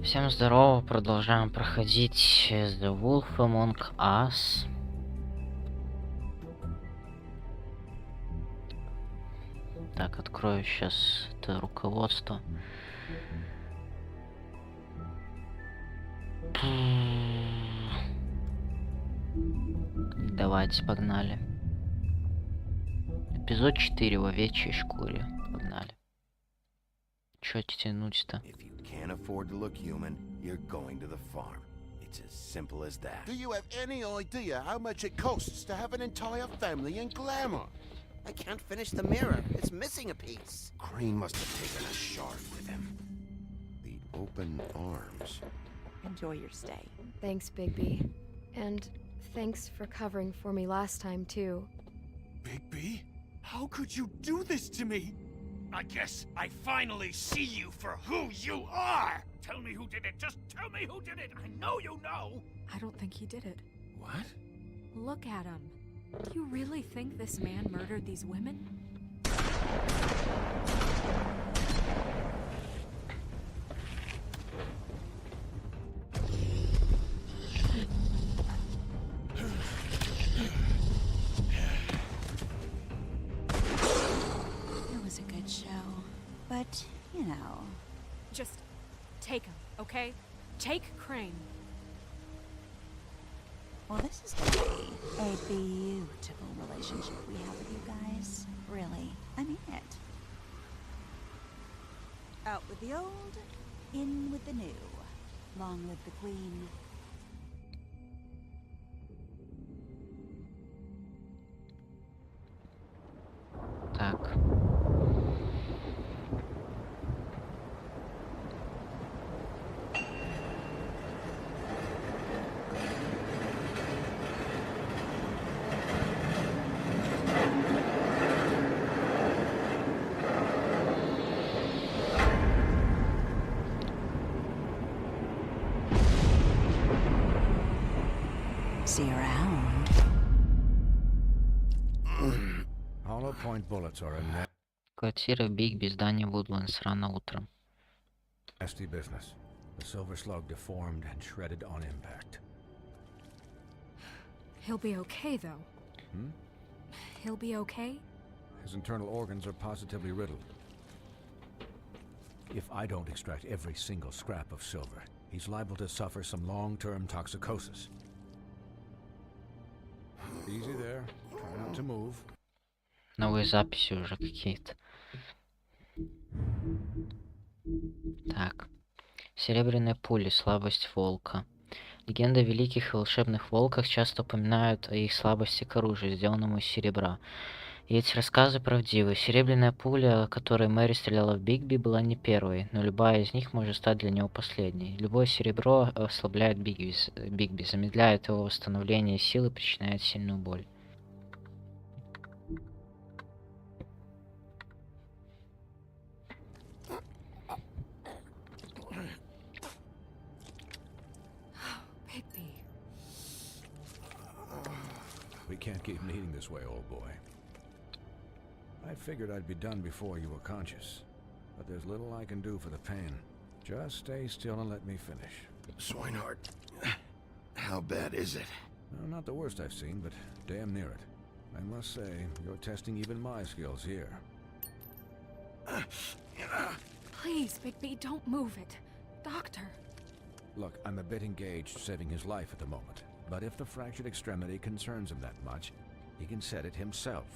Всем здорово, продолжаем проходить The Wolf Among Us. Так, открою сейчас это руководство. Давайте, погнали. Эпизод 4 в овечьей шкуре. Погнали. Чё тянуть-то? Can't afford to look human, you're going to the farm. It's as simple as that. Do you have any idea how much it costs to have an entire family in glamour? I can't finish the mirror. It's missing a piece. Crane must have taken a shard with him. The open arms. Enjoy your stay. Thanks, Bigby. And thanks for covering for me last time, too. Bigby? How could you do this to me? I guess I finally see you for who you are! Tell me who did it! Just tell me who did it! I know you know! I don't think he did it. What? Look at him. You really think this man murdered these women? It was a good show, but, you know... Just take him, okay? Take Crane. Well, this is gonna be a beautiful relationship we have with you guys. Really, I mean it. Out with the old, in with the new. Long live the queen. Так. See you around. Hollow point bullets are a Квартира Бигби, здание Вудлендс, рано утром. nasty business. The silver slug deformed and shredded on impact. He'll be okay, though. Hmm? He'll be okay? His internal organs are positively riddled. If I don't extract every single scrap of silver, he's liable to suffer some long-term toxicosis. Easy there. Try not to move. Новые записи уже какие-то. Так. Серебряные пули. Слабость волка. Легенды о великих и волшебных волках часто упоминают о их слабости к оружию, сделанному из серебра. И эти рассказы правдивы. Серебряная пуля, которой Мэри стреляла в Бигби, была не первой, но любая из них может стать для него последней. Любое серебро ослабляет Бигби, замедляет его восстановление сил и причиняет сильную боль. Bigby. We can't keep needing this way, old boy. I figured I'd be done before you were conscious, but there's little I can do for the pain. Just stay still and let me finish. Swinehart, how bad is it? No, not the worst I've seen, but damn near it. I must say, you're testing even my skills here. Please, Bigby, don't move it. Doctor. Look, I'm a bit engaged saving his life at the moment, but if the fractured extremity concerns him that much, he can set it himself.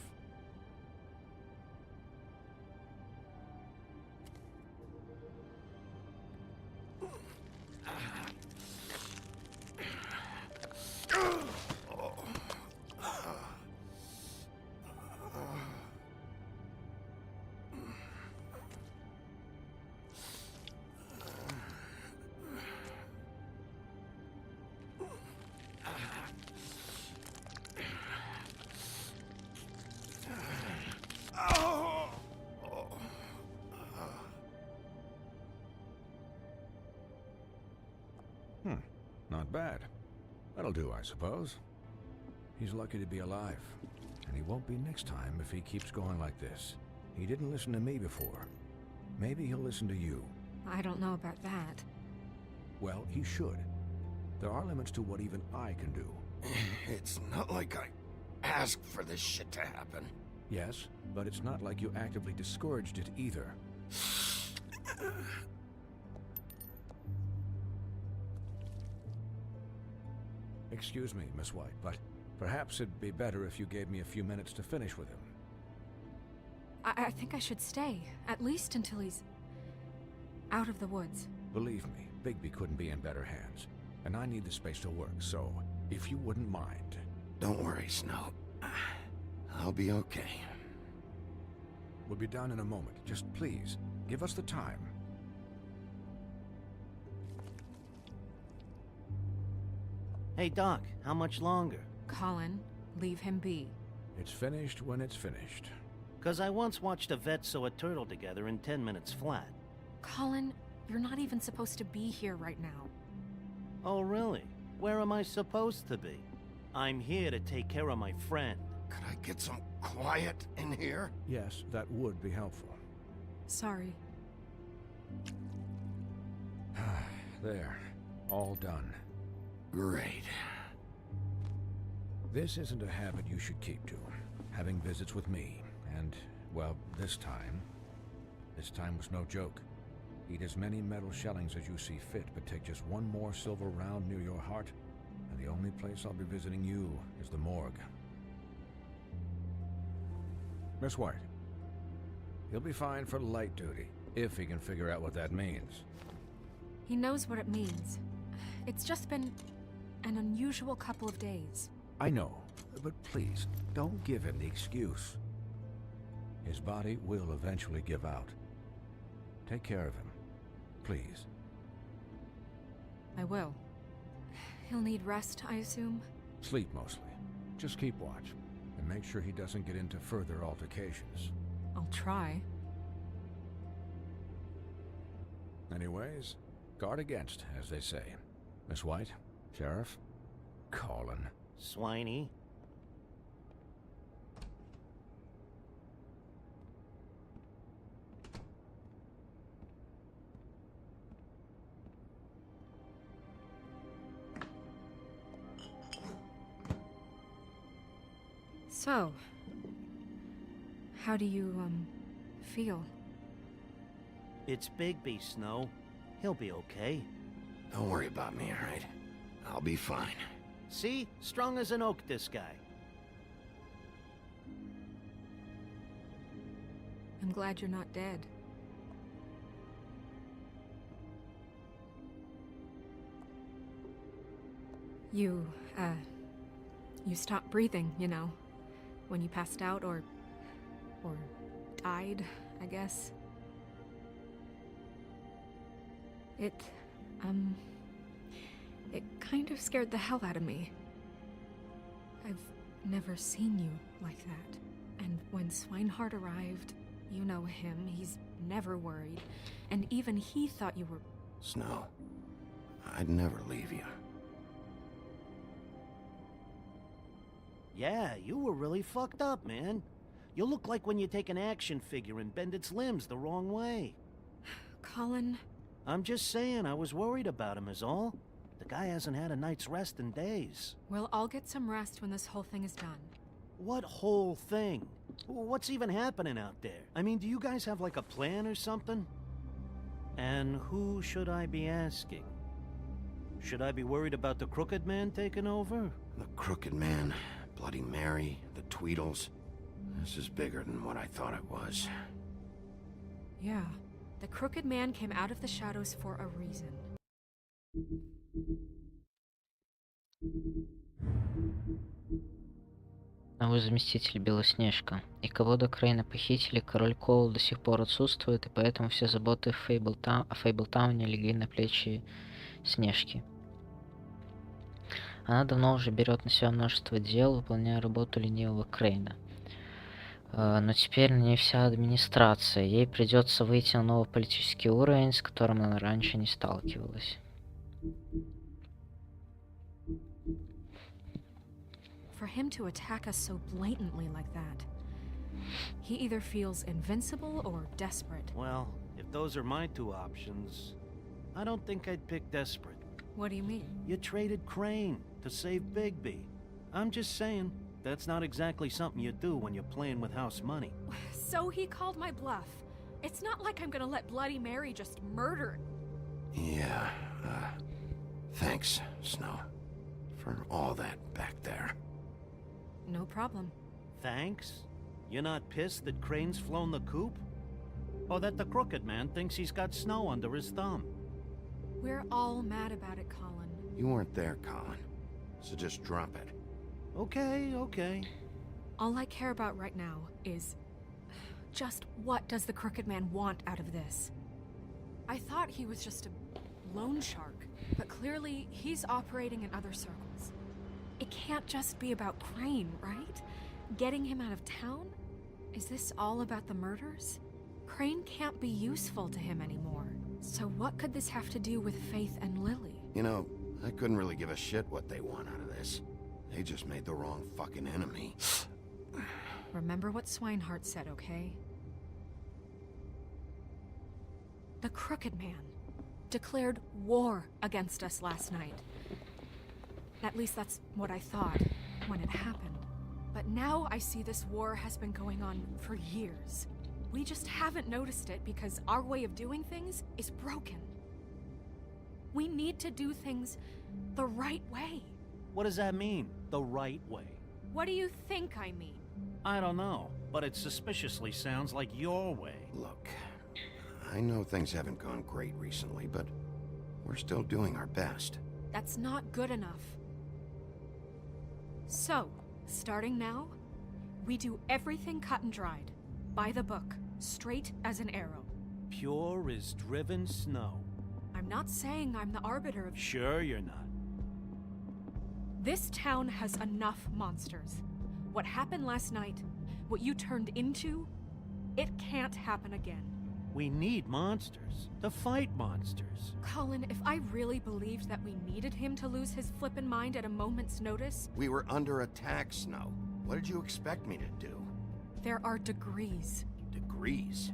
Not bad. That'll do, I suppose. He's lucky to be alive, and he won't be next time if he keeps going like this. He didn't listen to me before. Maybe he'll listen to you. I don't know about that. Well, he should. There are limits to what even I can do. It's not like I asked for this shit to happen. Yes, but it's not like you actively discouraged it either. Excuse me, Miss White, but perhaps it'd be better if you gave me a few minutes to finish with him. I think I should stay, at least until he's out of the woods. Believe me, Bigby couldn't be in better hands, and I need the space to work, so if you wouldn't mind. Don't worry, Snow. I'll be okay. We'll be done in a moment. Just please, give us the time. Hey, Doc, how much longer? Colin, leave him be. It's finished when it's finished. 'Cause I once watched a vet sew a turtle together in 10 minutes flat. Colin, you're not even supposed to be here right now. Oh, really? Where am I supposed to be? I'm here to take care of my friend. Could I get some quiet in here? Yes, that would be helpful. Sorry. There, all done. Great. This isn't a habit you should keep to, having visits with me. And, well, this time was no joke. Eat as many metal shellings as you see fit, but take just one more silver round near your heart, and the only place I'll be visiting you is the morgue. Miss White, he'll be fine for light duty, if he can figure out what that means. He knows what it means. It's just been an unusual couple of days. I know, but please, don't give him the excuse. His body will eventually give out. Take care of him, please. I will. He'll need rest, I assume? Sleep mostly. Just keep watch, and make sure he doesn't get into further altercations. I'll try. Anyways, guard against, as they say. Miss White, Sheriff, Colin. Swiney. So, how do you, feel? It's Bigby, Snow. He'll be okay. Don't worry about me, all right? I'll be fine. See? Strong as an oak, this guy. I'm glad you're not dead. You stopped breathing, you know, when you passed out or died, I guess. It kind of scared the hell out of me. I've never seen you like that. And when Swinehart arrived, you know him, he's never worried. And even he thought you were... Snow, I'd never leave you. Yeah, you were really fucked up, man. You look like when you take an action figure and bend its limbs the wrong way. Colin... I'm just saying, I was worried about him is all. The guy hasn't had a night's rest in days. Well, I'll get some rest when this whole thing is done. What whole thing? What's even happening out there? I mean, do you guys have like a plan or something? And who should I be asking? Should I be worried about the Crooked Man taking over? The Crooked Man, Bloody Mary, the Tweedles. This is bigger than what I thought it was. Yeah. The Crooked Man came out of the shadows for a reason. Новый заместитель Белоснежка. И кого до Крейна похитили, король Коул до сих пор отсутствует, и поэтому все заботы о Фейблтауне легли на плечи Снежки. Она давно уже берет на себя множество дел, выполняя работу ленивого Крейна. Но теперь на ней вся администрация. Ей придется выйти на новый политический уровень, с которым она раньше не сталкивалась. For him to attack us so blatantly like that, he either feels invincible or desperate. Well, if those are my two options, I don't think I'd pick desperate. What do you mean? You traded Crane to save Bigby. I'm just saying, that's not exactly something you do when you're playing with house money. So he called my bluff. It's not like I'm gonna let Bloody Mary just murder. Yeah, thanks, Snow, for all that back there. No problem. Thanks? You're not pissed that Crane's flown the coop? Or that the crooked man thinks he's got Snow under his thumb? We're all mad about it, Colin. You weren't there, Colin, so just drop it. Okay, okay. All I care about right now is just what does the crooked man want out of this? I thought he was just a loan shark, but clearly he's operating in other circles. It can't just be about Crane, right? Getting him out of town? Is this all about the murders? Crane can't be useful to him anymore. So what could this have to do with Faith and Lily? You know, I couldn't really give a shit what they want out of this. They just made the wrong fucking enemy. Remember what Swinehart said, okay? The Crooked Man declared war against us last night. At least that's what I thought when it happened. But now I see this war has been going on for years. We just haven't noticed it because our way of doing things is broken. We need to do things the right way. What does that mean, the right way? What do you think I mean? I don't know, but it suspiciously sounds like your way. Look, I know things haven't gone great recently, but we're still doing our best. That's not good enough. So, starting now, we do everything cut and dried, by the book, straight as an arrow. Pure as driven snow. I'm not saying I'm the arbiter of... Sure you're not. This town has enough monsters. What happened last night, what you turned into, it can't happen again. We need monsters to fight monsters. Colin, if I really believed that we needed him to lose his flippin' mind at a moment's notice... We were under attack, Snow. What did you expect me to do? There are degrees. Degrees?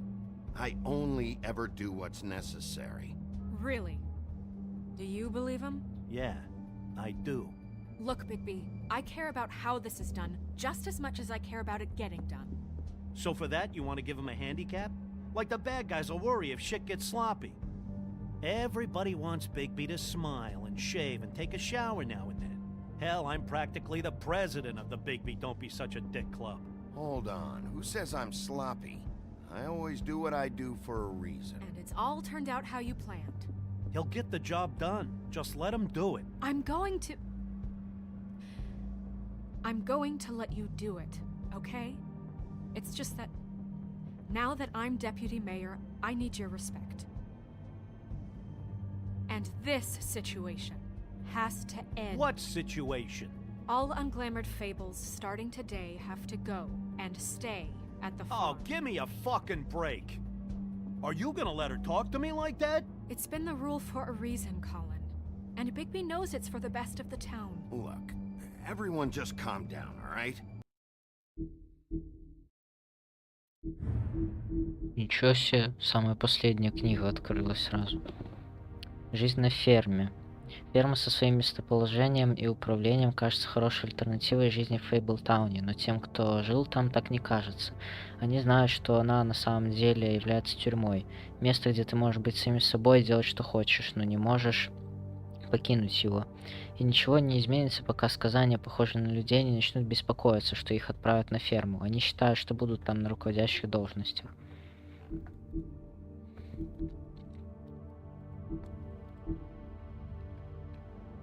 I only ever do what's necessary. Really? Do you believe him? Yeah, I do. Look, Bigby, I care about how this is done just as much as I care about it getting done. So for that, you want to give him a handicap? Like the bad guys will worry if shit gets sloppy. Everybody wants Bigby to smile and shave and take a shower now and then. Hell, I'm practically the president of the Bigby Don't Be Such a Dick Club. Hold on, who says I'm sloppy? I always do what I do for a reason. And it's all turned out how you planned. He'll get the job done. Just let him do it. I'm going to let you do it, okay? It's just that now that I'm deputy mayor, I need your respect. And this situation has to end. What situation? All unglamored Fables starting today have to go and stay at the farm. Oh, give me a fucking break. Are you gonna let her talk to me like that? It's been the rule for a reason, Colin. And Bigby knows it's for the best of the town. Look, everyone just calm down, all right? Ничего себе, самая последняя книга открылась сразу. Жизнь на ферме. Ферма со своим местоположением и управлением кажется хорошей альтернативой жизни в Фейблтауне, но тем, кто жил там, так не кажется. Они знают, что она на самом деле является тюрьмой. Место, где ты можешь быть самим собой и делать, что хочешь, но не можешь покинуть его. И ничего не изменится, пока сказания, похожие на людей, не начнут беспокоиться, что их отправят на ферму. Они считают, что будут там на руководящих должностях.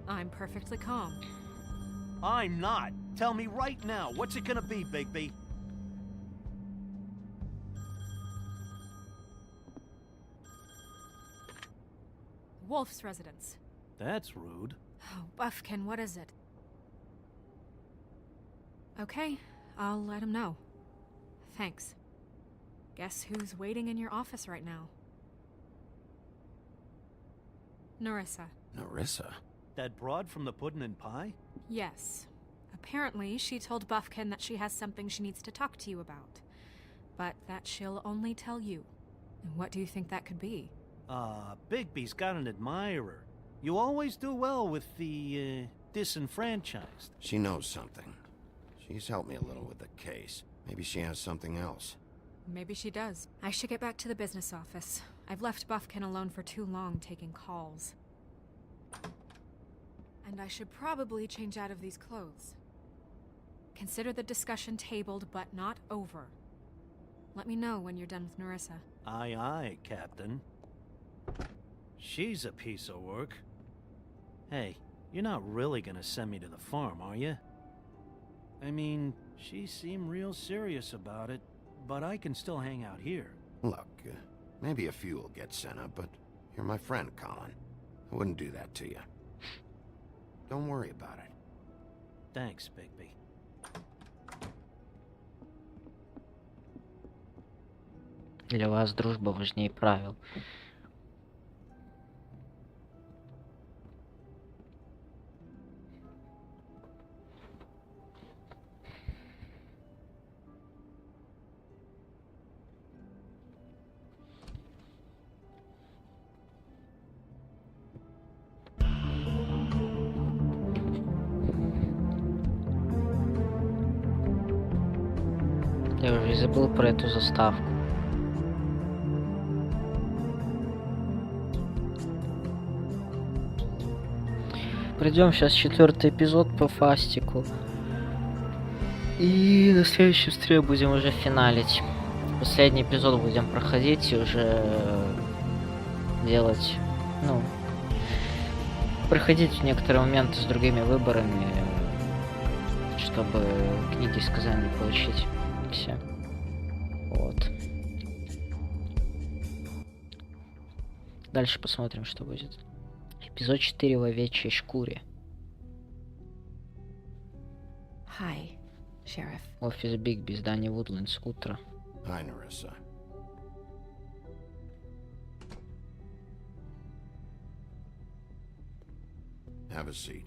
I'm perfectly calm. I'm not. Tell me right now, what's it gonna be, Bigby? Wolf's residence. That's rude. Oh, Buffkin, what is it? Okay, I'll let him know. Thanks. Guess who's waiting in your office right now? Narissa. Narissa? That broad from the puddin' and pie? Yes. Apparently, she told Buffkin that she has something she needs to talk to you about. But that she'll only tell you. And what do you think that could be? Bigby's got an admirer. You always do well with the, disenfranchised. She knows something. She's helped me a little with the case. Maybe she has something else. Maybe she does. I should get back to the business office. I've left Buffkin alone for too long taking calls. And I should probably change out of these clothes. Consider the discussion tabled, but not over. Let me know when you're done with Narissa. Aye, aye, Captain. She's a piece of work. Hey, you're not really gonna send me to the farm, are you? I mean, she seemed real serious about it, but I can still hang out here. Look, maybe a few will get sent up, but you're my friend, Colin. I wouldn't do that to you. Don't worry about it. Thanks, Bigby. Для вас дружба важнее правил. Я уже и забыл про эту заставку. Пройдем сейчас 4-й эпизод по фастику. И на следующем стриме будем уже финалить. Последний эпизод будем проходить и уже делать, ну, проходить некоторые моменты с другими выборами, чтобы книги сказаний получить все. Вот. Дальше посмотрим, что будет. Эпизод 4 в овечьей шкуре. Hi, Sheriff. Офис Бигби, здание Вудлендс, утро. Hi, Narissa. Have a seat.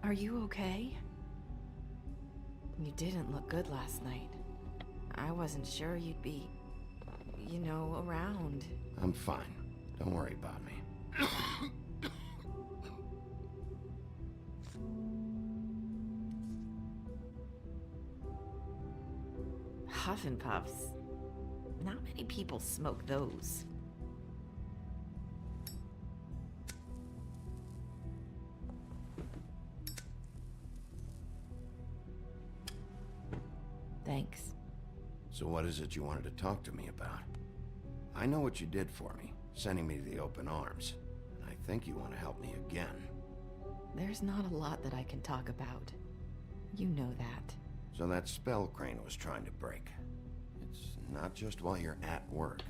Are you okay? You didn't look good last night. I wasn't sure you'd be, you know, around. I'm fine. Don't worry about me. Huff and puffs. Not many people smoke those. Thanks. So what is it you wanted to talk to me about? I know what you did for me, sending me to the open arms. And I think you want to help me again. There's not a lot that I can talk about. You know that. So that spell Crane was trying to break. It's not just while you're at work.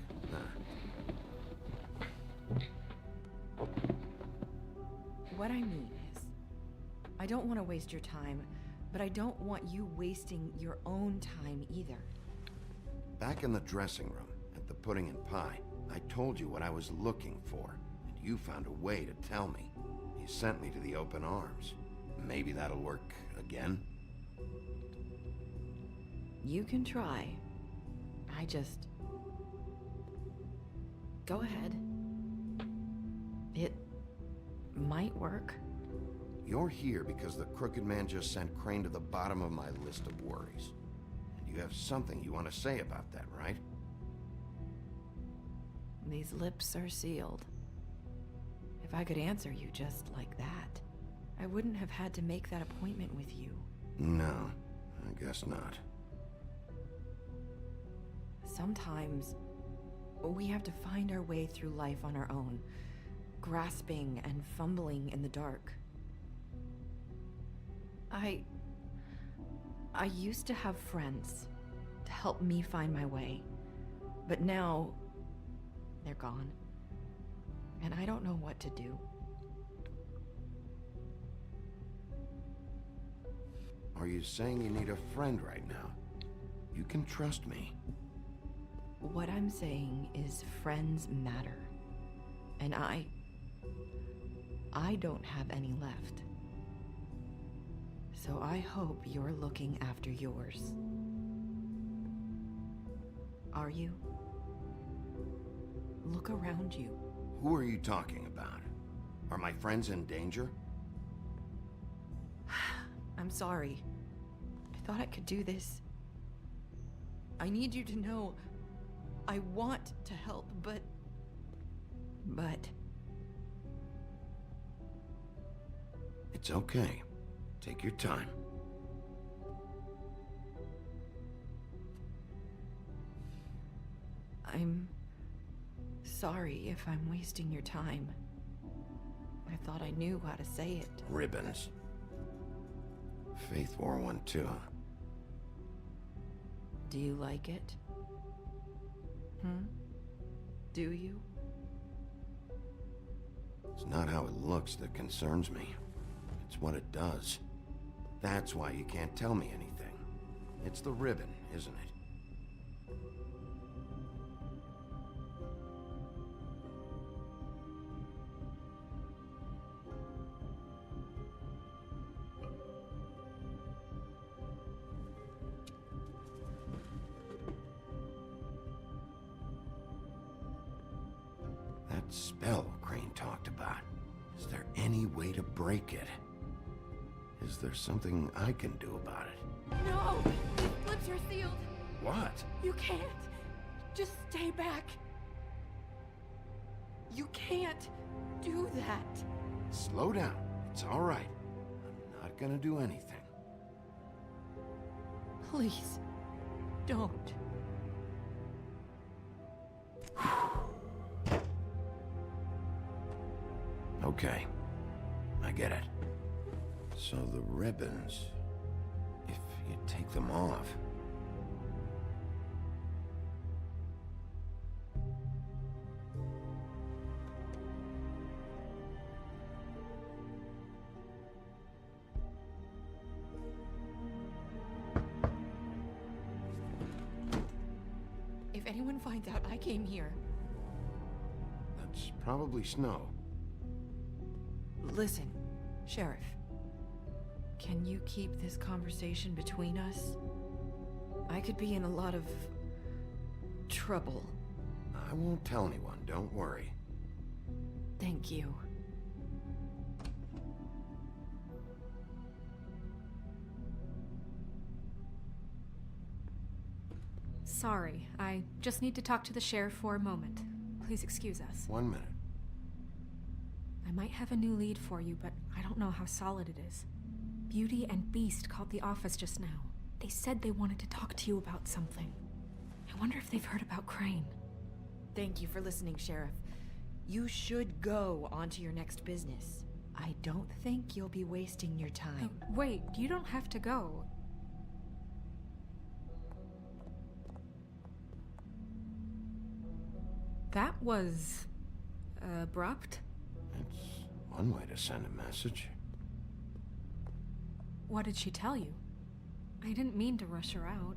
What I mean is, I don't want to waste your time, but I don't want you wasting your own time either. Back in the dressing room, at the pudding and pie, I told you what I was looking for, and you found a way to tell me. You sent me to the open arms. Maybe that'll work again? You can try. I just... Go ahead. It might work. You're here because the crooked man just sent Crane to the bottom of my list of worries. And you have something you want to say about that, right? These lips are sealed. If I could answer you just like that, I wouldn't have had to make that appointment with you. No, I guess not. Sometimes we have to find our way through life on our own, grasping and fumbling in the dark. I used to have friends to help me find my way, but now they're gone, and I don't know what to do. Are you saying you need a friend right now? You can trust me. What I'm saying is friends matter. And I don't have any left. So I hope you're looking after yours. Are you? Look around you. Who are you talking about? Are my friends in danger? I'm sorry. I thought I could do this. I need you to know I want to help, but... It's okay. Take your time. I'm sorry if I'm wasting your time. I thought I knew how to say it. Ribbons. Faith wore one too. Do you like it? Do you? It's not how it looks that concerns me. It's what it does. That's why you can't tell me anything. It's the ribbon, isn't it? That spell Crane talked about. Is there any way to break it? Is there something I can do about it? No! These lips are sealed! What? You can't! Just stay back! You can't do that! Slow down. It's all right. I'm not gonna do anything. Please, don't. Okay. I get it. So the ribbons, if you take them off... If anyone finds out I came here... That's probably snow. Listen, Sheriff. Can you keep this conversation between us? I could be in a lot of... trouble. I won't tell anyone, don't worry. Thank you. Sorry, I just need to talk to the sheriff for a moment. Please excuse us. 1 minute. I might have a new lead for you, but I don't know how solid it is. Beauty and Beast called the office just now. They said they wanted to talk to you about something. I wonder if they've heard about Crane. Thank you for listening, Sheriff. You should go on to your next business. I don't think you'll be wasting your time. Wait, you don't have to go. That was... abrupt? It's one way to send a message. What did she tell you? I didn't mean to rush her out.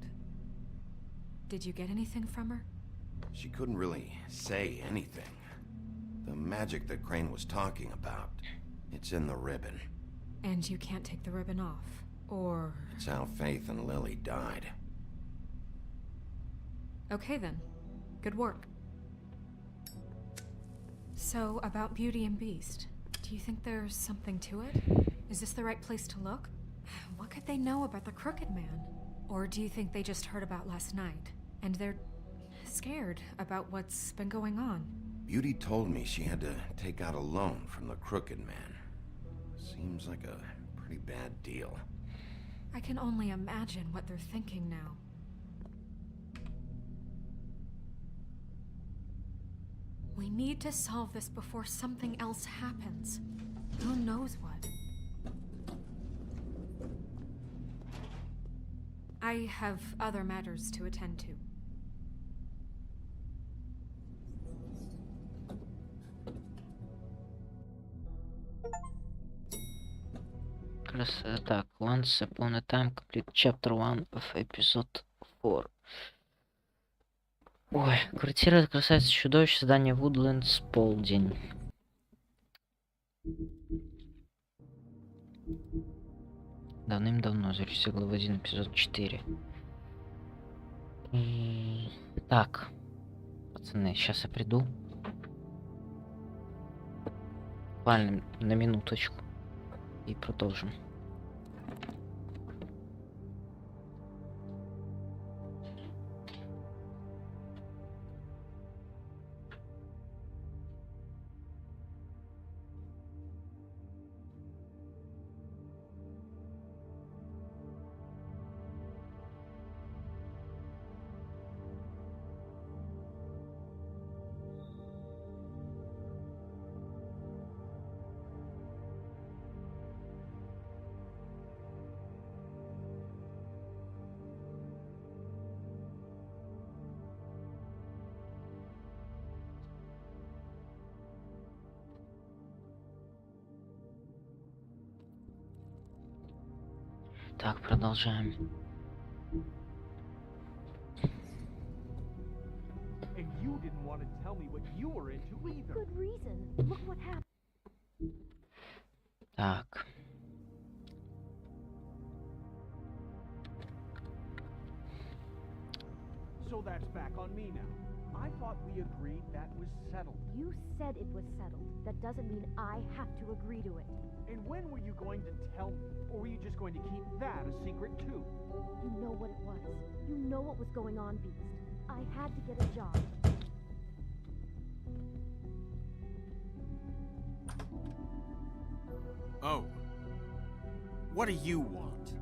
Did you get anything from her? She couldn't really say anything. The magic that Crane was talking about, it's in the ribbon. And you can't take the ribbon off, or... It's how Faith and Lily died. Okay then. Good work. So, about Beauty and Beast, do you think there's something to it? Is this the right place to look? What could they know about the Crooked Man? Or do you think they just heard about last night, and they're scared about what's been going on? Beauty told me she had to take out a loan from the Crooked Man. Seems like a pretty bad deal. I can only imagine what they're thinking now. We need to solve this before something else happens. Who knows what? I have other matters to attend to. Так, once upon a time, complete chapter 1 of episode 4. Ой, квартира красавицы чудовищ, здание Вудлендс, полдень. Давным-давно, запустил главу 1, эпизод 4. Так, пацаны, сейчас я приду. Буквально на минуточку. И продолжим. Так, продолжаем. And you didn't want to tell me what you were into either. Good reason. Look what happened. Так. So that's back on me now. I thought we agreed that was settled. You said it was settled. That doesn't mean I have to agree to it. And when were you going to tell me? Or were you just going to keep that a secret too? You know what it was. You know what was going on, Beast. I had to get a job. Oh. What do you want?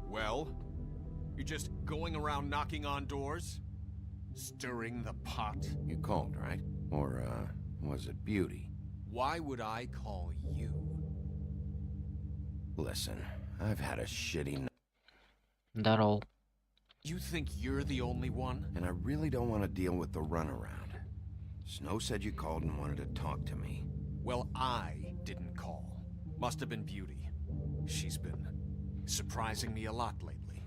Well, you're just going around knocking on doors? Stirring the pot? You called, right? Or, was it Beauty? Why would I call you? Listen, I've had a shitty Здорово. You think you're the only one? and I really don't want to deal with the runaround. Snow said you called and wanted to talk to me. Well, I didn't call. Must have been Beauty. She's been surprising me a lot lately.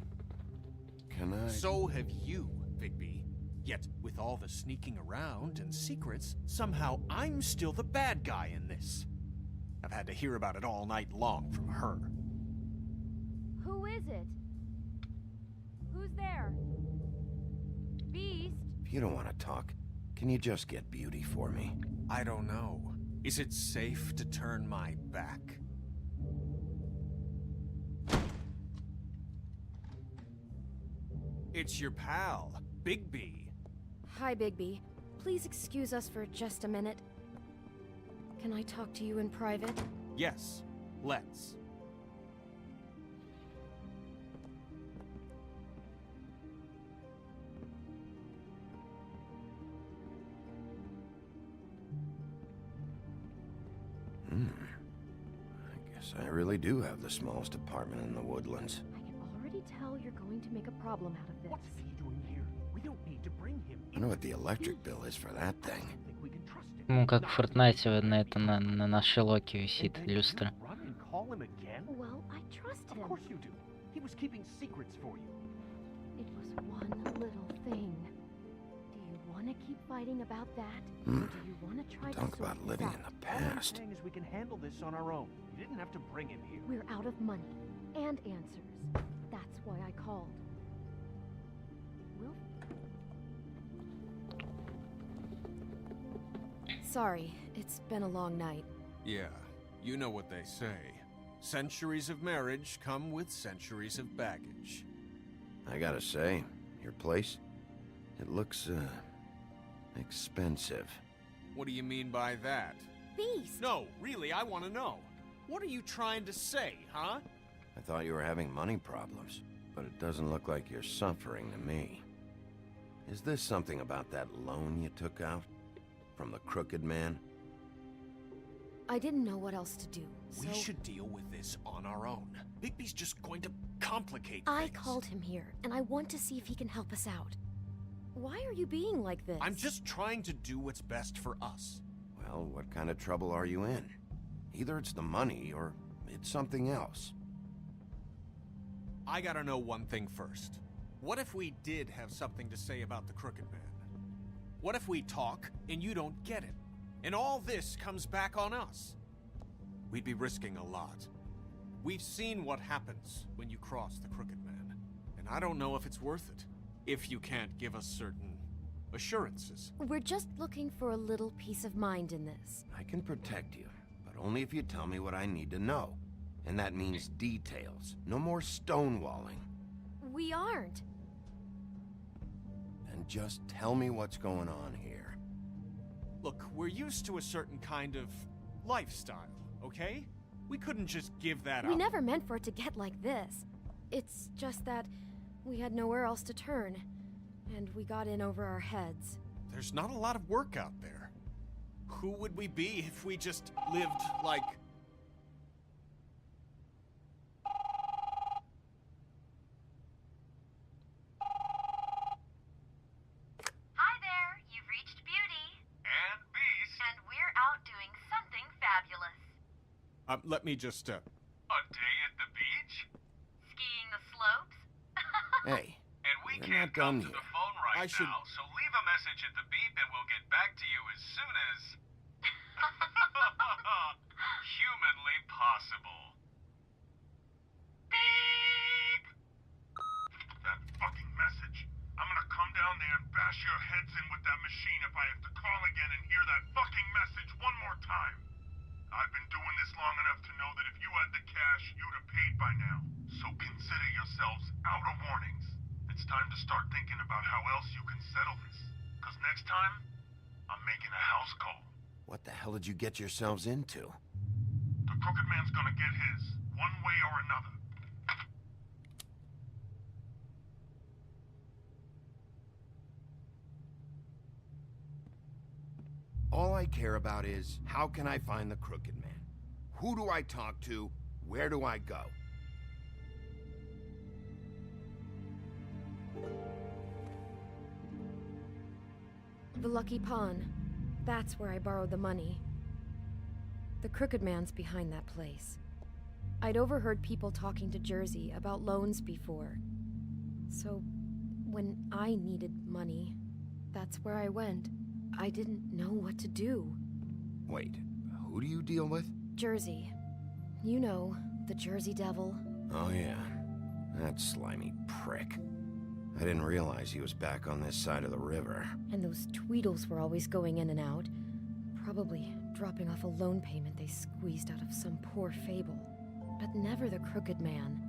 Can I? So have you, Bigby. Yet, with all the sneaking around and secrets, somehow I'm still the bad guy in this. I've had to hear about it all night long from her. Who is it? Who's there? Beast? If you don't want to talk, can you just get Beauty for me? I don't know. Is it safe to turn my back? It's your pal, Bigby. Hi, Bigby. Please excuse us for just a minute. Can I talk to you in private? Yes, let's. I guess I really do have the smallest apartment in the woodlands. I can already tell you're going to make a problem out of this. What's he doing here? We don't need to bring him I know what the electric bill is for that thing. I don't think we can trust him. Ну, как в Фортнайте на это на нашей локе висит And then люстра. you run and call him again? Well, I trust Of him. course you do. He was keeping secrets for you. It was one little thing. Do you want to keep fighting about that? Hmm. Or do you want to try Talk to sort about this living out? in the All I'm past. saying is we can handle this on our own. You didn't have to bring him here. We're out of money and answers. That's why I called. We'll Sorry, it's been a long night. Yeah, you know what they say. Centuries of marriage come with centuries of baggage. I gotta say, your place, it looks, expensive. What do you mean by that? Beast! No, really, I want to know. What are you trying to say, huh? I thought you were having money problems, but it doesn't look like you're suffering to me. Is this something about that loan you took out? From the crooked man? I didn't know what else to do, so We should deal with this on our own. Bigby's just going to complicate I things. called him here, and I want to see if he can help us out. Why are you being like this? I'm just trying to do what's best for us. Well, what kind of trouble are you in? Either it's the money, or it's something else. I gotta know one thing first. What if we did have something to say about the crooked man? What if we talk and you don't get it? And all this comes back on us? We'd be risking a lot. We've seen what happens when you cross the Crooked Man, and I don't know if it's worth it, if you can't give us certain assurances. We're just looking for a little peace of mind in this. I can protect you, but only if you tell me what I need to know. And that means details. No more stonewalling. We aren't. And just tell me what's going on here. Look, we're used to a certain kind of lifestyle, okay? We couldn't just give that up. We never meant for it to get like this. It's just that we had nowhere else to turn, and we got in over our heads. There's not a lot of work out there. Who would we be if we just lived like... Hi there, you've reached Beauty. And Beast. And we're out doing something fabulous. Let me just, A day at the beach? Skiing the slopes? Hey, And we you're can't not done come to yet. the phone right now, so leave a message at the beep and we'll get back to you as soon as... humanly possible. Beep! That fucking message. I'm gonna come down there and bash your heads in with that machine if I have to call again and hear that fucking message one more time. I've been doing this long enough to know that if you had the cash, you'd have paid by now. So consider yourselves out of warnings. It's time to start thinking about how else you can settle this. Because next time, I'm making a house call. What the hell did you get yourselves into? The Crooked Man's gonna get his, one way or another. All I care about is, how can I find the Crooked Man? Who do I talk to? Where do I go? The Lucky Pawn. That's where I borrowed the money. The Crooked Man's behind that place. I'd overheard people talking to Jersey about loans before. So, when I needed money, that's where I went. I didn't know what to do. Wait, who do you deal with? Jersey. You know, the Jersey Devil. Oh yeah, that slimy prick. I didn't realize he was back on this side of the river. And those Tweedles were always going in and out. Probably dropping off a loan payment they squeezed out of some poor Fable. But never the Crooked Man.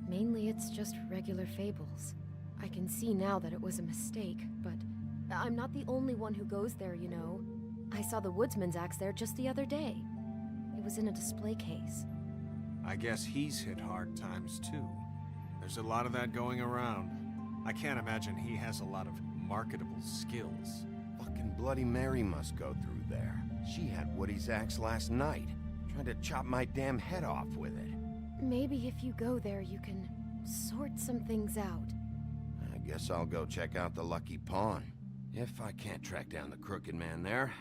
Mainly it's just regular Fables. I can see now that it was a mistake, but I'm not the only one who goes there, you know. I saw the Woodsman's axe there just the other day. It was in a display case. I guess he's hit hard times too. There's a lot of that going around. I can't imagine he has a lot of marketable skills. Fucking Bloody Mary must go through there. She had Woody's axe last night, trying to chop my damn head off with it. Maybe if you go there, you can sort some things out. I guess I'll go check out the Lucky Pawn. If I can't track down the Crooked Man there,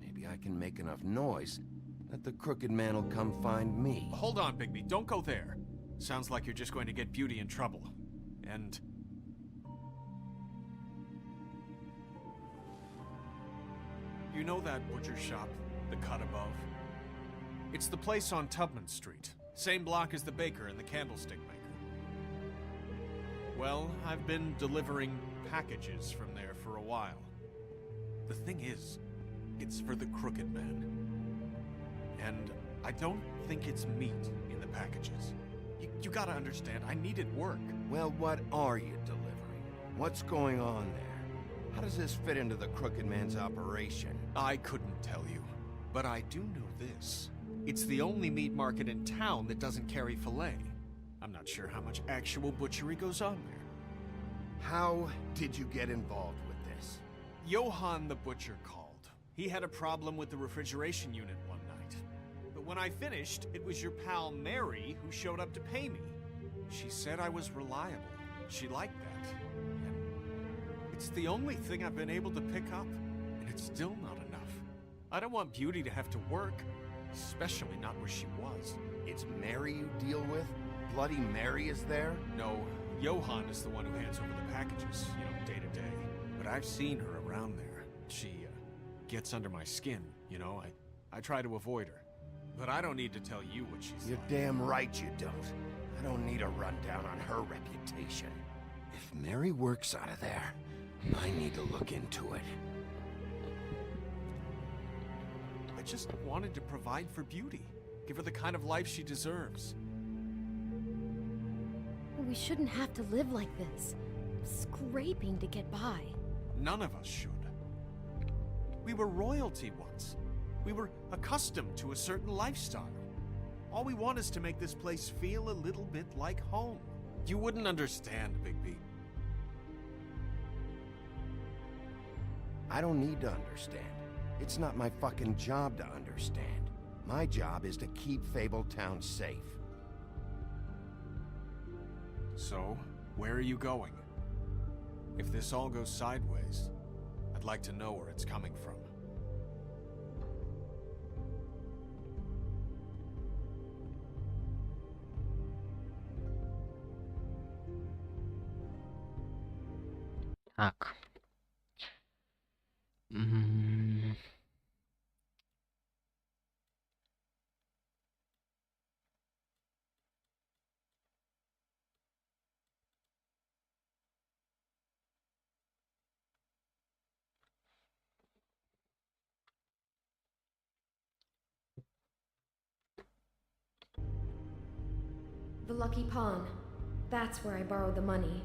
maybe I can make enough noise that the Crooked Man will come find me. Hold on, Bigby, don't go there. Sounds like you're just going to get Beauty in trouble. And... you know that butcher shop, the cut above? It's the place on Tubman Street. Same block as the baker and the candlestick maker. Well, I've been delivering packages from there for a while. The thing is, it's for the Crooked Man. And I don't think it's meat in the packages. You gotta understand, I needed work. Well, what are you delivering? What's going on there? How does this fit into the Crooked Man's operation? I couldn't tell you, but I do know this. It's the only meat market in town that doesn't carry filet. I'm not sure how much actual butchery goes on there. How did you get involved with this? Johann the butcher called. He had a problem with the refrigeration unit one night. But when I finished, it was your pal Mary who showed up to pay me. She said I was reliable. She liked that. And it's the only thing I've been able to pick up, and it's still not enough. I don't want Beauty to have to work, especially not where she was. It's Mary you deal with? Bloody Mary is there? No, Johann is the one who hands over the packages, day to day. But I've seen her around there. She gets under my skin, you know. I try to avoid her. But I don't need to tell you what she's You're like. damn right you don't. I don't need a rundown on her reputation. If Mary works out of there, I need to look into it. I just wanted to provide for Beauty. Give her the kind of life she deserves. We shouldn't have to live like this, scraping to get by. None of us should. We were royalty once. We were accustomed to a certain lifestyle. All we want is to make this place feel a little bit like home. You wouldn't understand, Bigby. I don't need to understand. It's not my fucking job to understand. My job is to keep Fabletown safe. So, where are you going? If this all goes sideways, I'd like to know where it's coming from. Так. The Lucky Pawn. That's where I borrowed the money.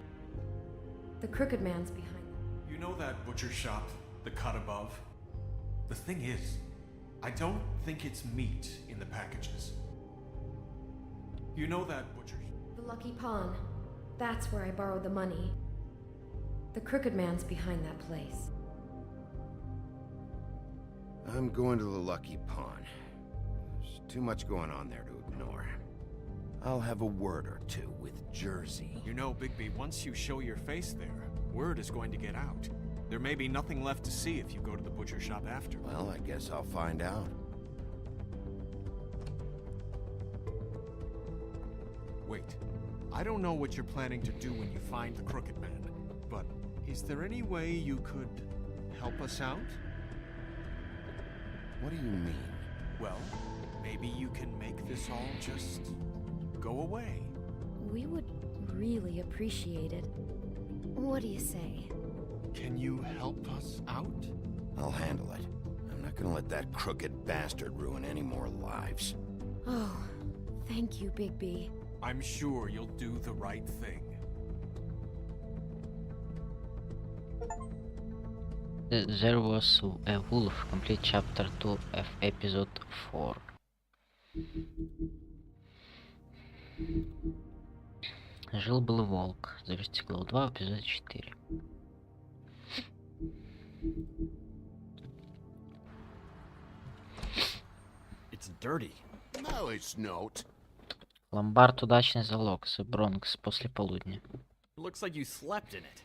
The Crooked Man's behind them. You know that butcher shop, the cut above? The thing is, I don't think it's meat in the packages. You know that butcher... The Lucky Pawn. That's where I borrowed the money. The Crooked Man's behind that place. I'm going to the Lucky Pawn. There's too much going on there to ignore. I'll have a word or two with Jersey. You know, Bigby, once you show your face there, word is going to get out. There may be nothing left to see if you go to the butcher shop after. Well, I guess I'll find out. Wait, I don't know what you're planning to do when you find the Crooked Man, but is there any way you could help us out? What do you mean? Well, maybe you can make this all just go away. We would really appreciate it. What do you say? Can you help us out? I'll handle it. I'm not gonna let that crooked bastard ruin any more lives. Oh, thank you, Bigby. I'm sure you'll do the right thing. There was a wolf, complete chapter 2 of episode 4. Жил-был волк. Завершите главу 2 в эпизоде 4. It's dirty. No, it's not. Ломбард удачный залог. The Bronx после полудня. Looks like you slept in it.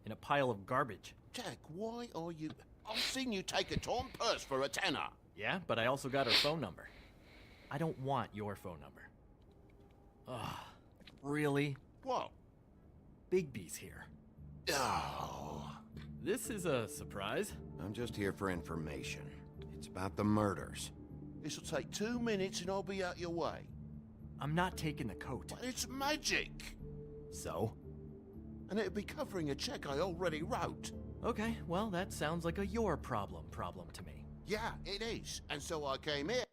In a pile of garbage. Jack, why are you... I've seen you take a torn purse for a tenner. Yeah, but I also got her phone number. I don't want your phone number. Ugh. Really? What? Bigby's here. Oh. This is a surprise. I'm just here for information. It's about the murders. This'll take 2 minutes and I'll be out your way. I'm not taking the coat. But it's magic. So? And it'll be covering a check I already wrote. Okay, well, that sounds like a your problem to me. Yeah, it is. And so I came here.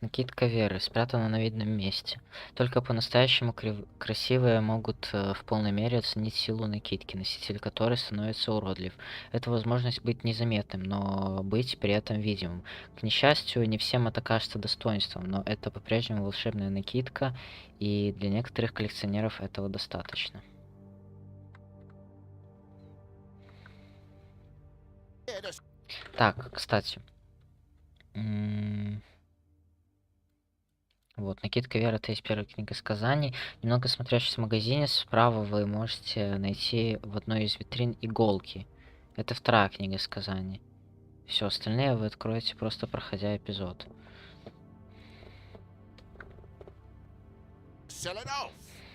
Накидка Веры спрятана на видном месте. Только по-настоящему красивые могут в полной мере оценить силу накидки, носитель которой становится уродлив. Это возможность быть незаметным, но быть при этом видимым. К несчастью, не всем это кажется достоинством, но это по-прежнему волшебная накидка, и для некоторых коллекционеров этого достаточно. Так, кстати. Вот, накидка Веры, это есть первая книга сказаний. Немного смотрящись в магазине, справа вы можете найти в одной из витрин иголки. Это вторая книга сказаний. Все остальное вы откроете, просто проходя эпизод.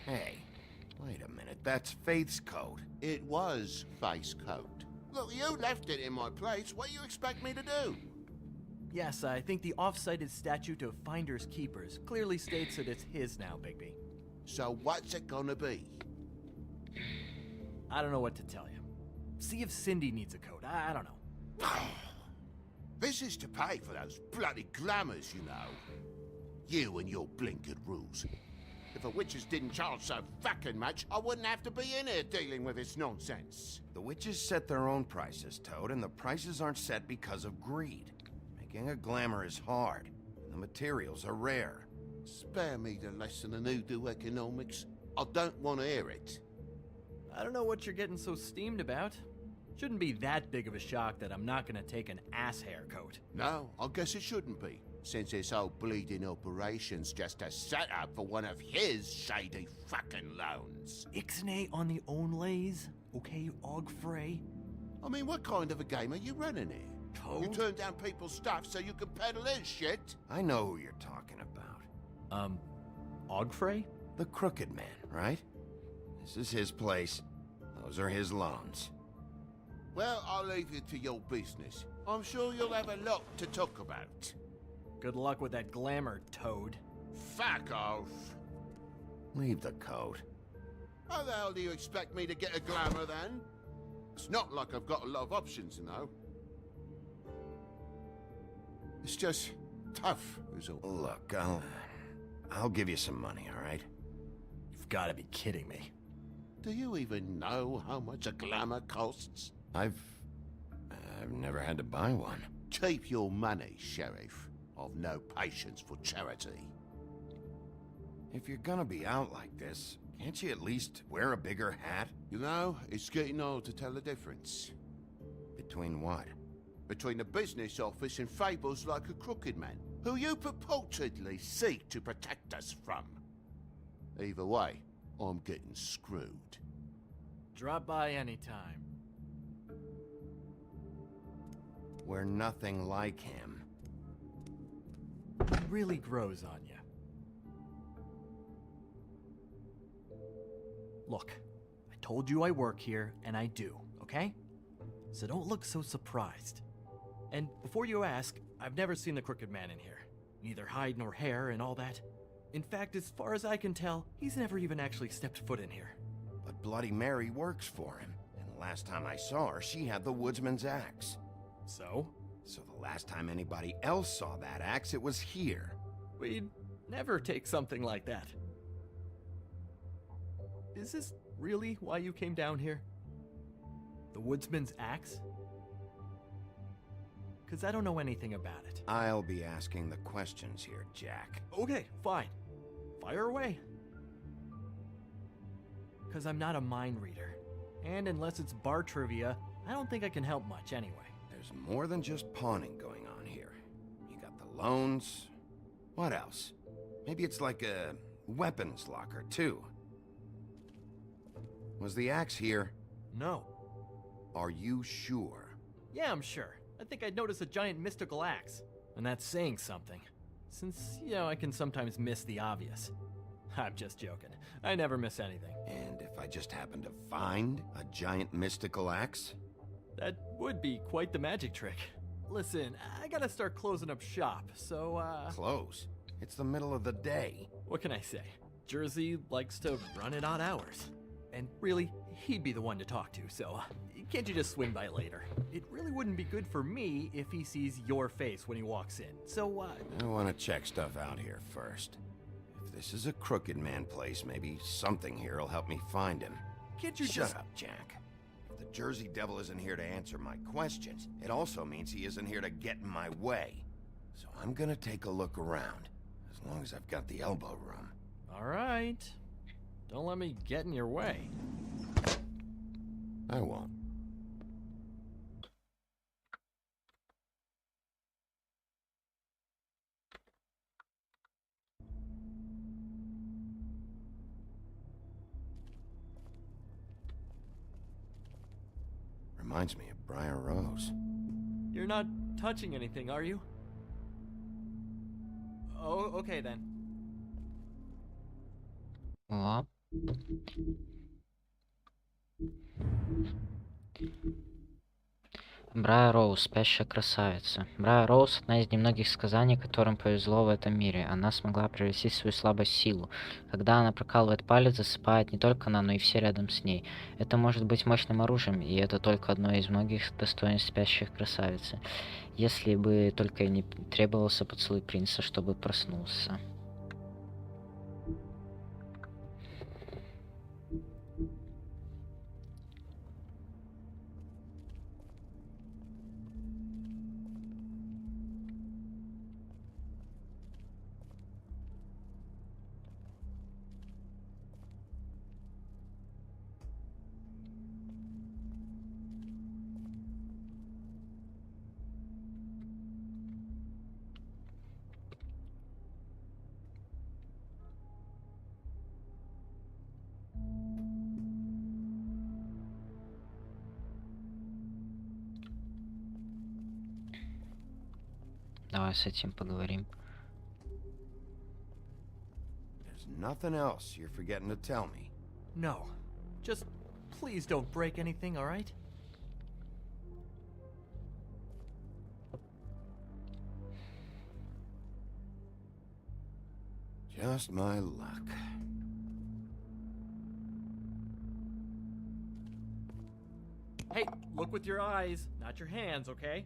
Hey, wait a minute. That's Faith's coat. It was Faith's coat. Look, you left it in my place. What do you expect me to do? Yes, I think the off-cited statute of Finders Keepers clearly states that it's his now, Bigby. So what's it gonna be? I don't know what to tell you. See if Cindy needs a coat. I don't know. This is to pay for those bloody glamours, you know. You and your blinkered rules. If the witches didn't charge so fucking much, I wouldn't have to be in here dealing with this nonsense. The witches set their own prices, Toad, and the prices aren't set because of greed. Making a glamour is hard, and the materials are rare. Spare me the lesson on hoodoo economics. I don't want to hear it. I don't know what you're getting so steamed about. Shouldn't be that big of a shock that I'm not gonna take an ass hair coat. No, I guess it shouldn't be, since this whole bleeding operation's just a setup for one of his shady fucking loans. Ixnay on the onlays, okay, Og Frey? I mean, what kind of a game are you running here? Toad? You turn down people's stuff so you can peddle his shit? I know who you're talking about. Og Frey? The Crooked Man, right? This is his place. Those are his loans. Well, I'll leave you to your business. I'm sure you'll have a lot to talk about. Good luck with that glamour, Toad. Fuck off. Leave the coat. How the hell do you expect me to get a glamour then? It's not like I've got a lot of options, you know. It's just tough, is all. Look, I'll give you some money, all right? You've got to be kidding me. Do you even know how much a glamour costs? I've never had to buy one. Keep your money, Sheriff. I've no patience for charity. If you're gonna be out like this, can't you at least wear a bigger hat? You know, it's getting hard to tell the difference. Between what? Between the business office and fables like a crooked man, who you purportedly seek to protect us from. Either way, I'm getting screwed. Drop by anytime. We're nothing like him. It really grows on you. Look, I told you I work here, and I do, okay? So don't look so surprised. And before you ask, I've never seen the Crooked Man in here. Neither hide nor hair and all that. In fact, as far as I can tell, he's never even actually stepped foot in here. But Bloody Mary works for him. And the last time I saw her, she had the woodsman's axe. So? So the last time anybody else saw that axe, it was here. We'd never take something like that. Is this really why you came down here? The woodsman's axe? Because I don't know anything about it. I'll be asking the questions here, Jack. Okay, fine. Fire away. Because I'm not a mind reader. And unless it's bar trivia, I don't think I can help much anyway. There's more than just pawning going on here. You got the loans. What else? Maybe it's like a weapons locker, too. Was the axe here? No. Are you sure? Yeah, I'm sure. I think I'd notice a giant mystical axe. And that's saying something. Since, you know, I can sometimes miss the obvious. I'm just joking. I never miss anything. And if I just happen to find a giant mystical axe? That would be quite the magic trick. Listen, I gotta start closing up shop, so, Close? It's the middle of the day. What can I say? Jersey likes to run at odd hours. And really, he'd be the one to talk to, so can't you just swing by later? It really wouldn't be good for me if he sees your face when he walks in, so, I want to check stuff out here first. If this is a Crooked Man place, maybe something here will help me find him. Can't you Shut up, Jack. If the Jersey Devil isn't here to answer my questions, it also means he isn't here to get in my way. So I'm gonna take a look around, as long as I've got the elbow room. Alright. Don't let me get in your way. I won't. Reminds me of Briar Rose. You're not touching anything, are you? Oh, okay then. О. Брайя Роуз, спящая красавица. Брайя Роуз — одна из немногих сказаний, которым повезло в этом мире. Она смогла превратить свою слабость в силу. Когда она прокалывает палец, засыпает не только она, но и все рядом с ней. Это может быть мощным оружием, и это только одно из многих достоинств спящих красавицы. Если бы только не требовался поцелуй принца, чтобы проснулся. Давай с этим поговорим. There's nothing else you're forgetting to tell me. No. Just please don't break anything, alright? Just my luck. Hey, look with your eyes, not your hands, okay?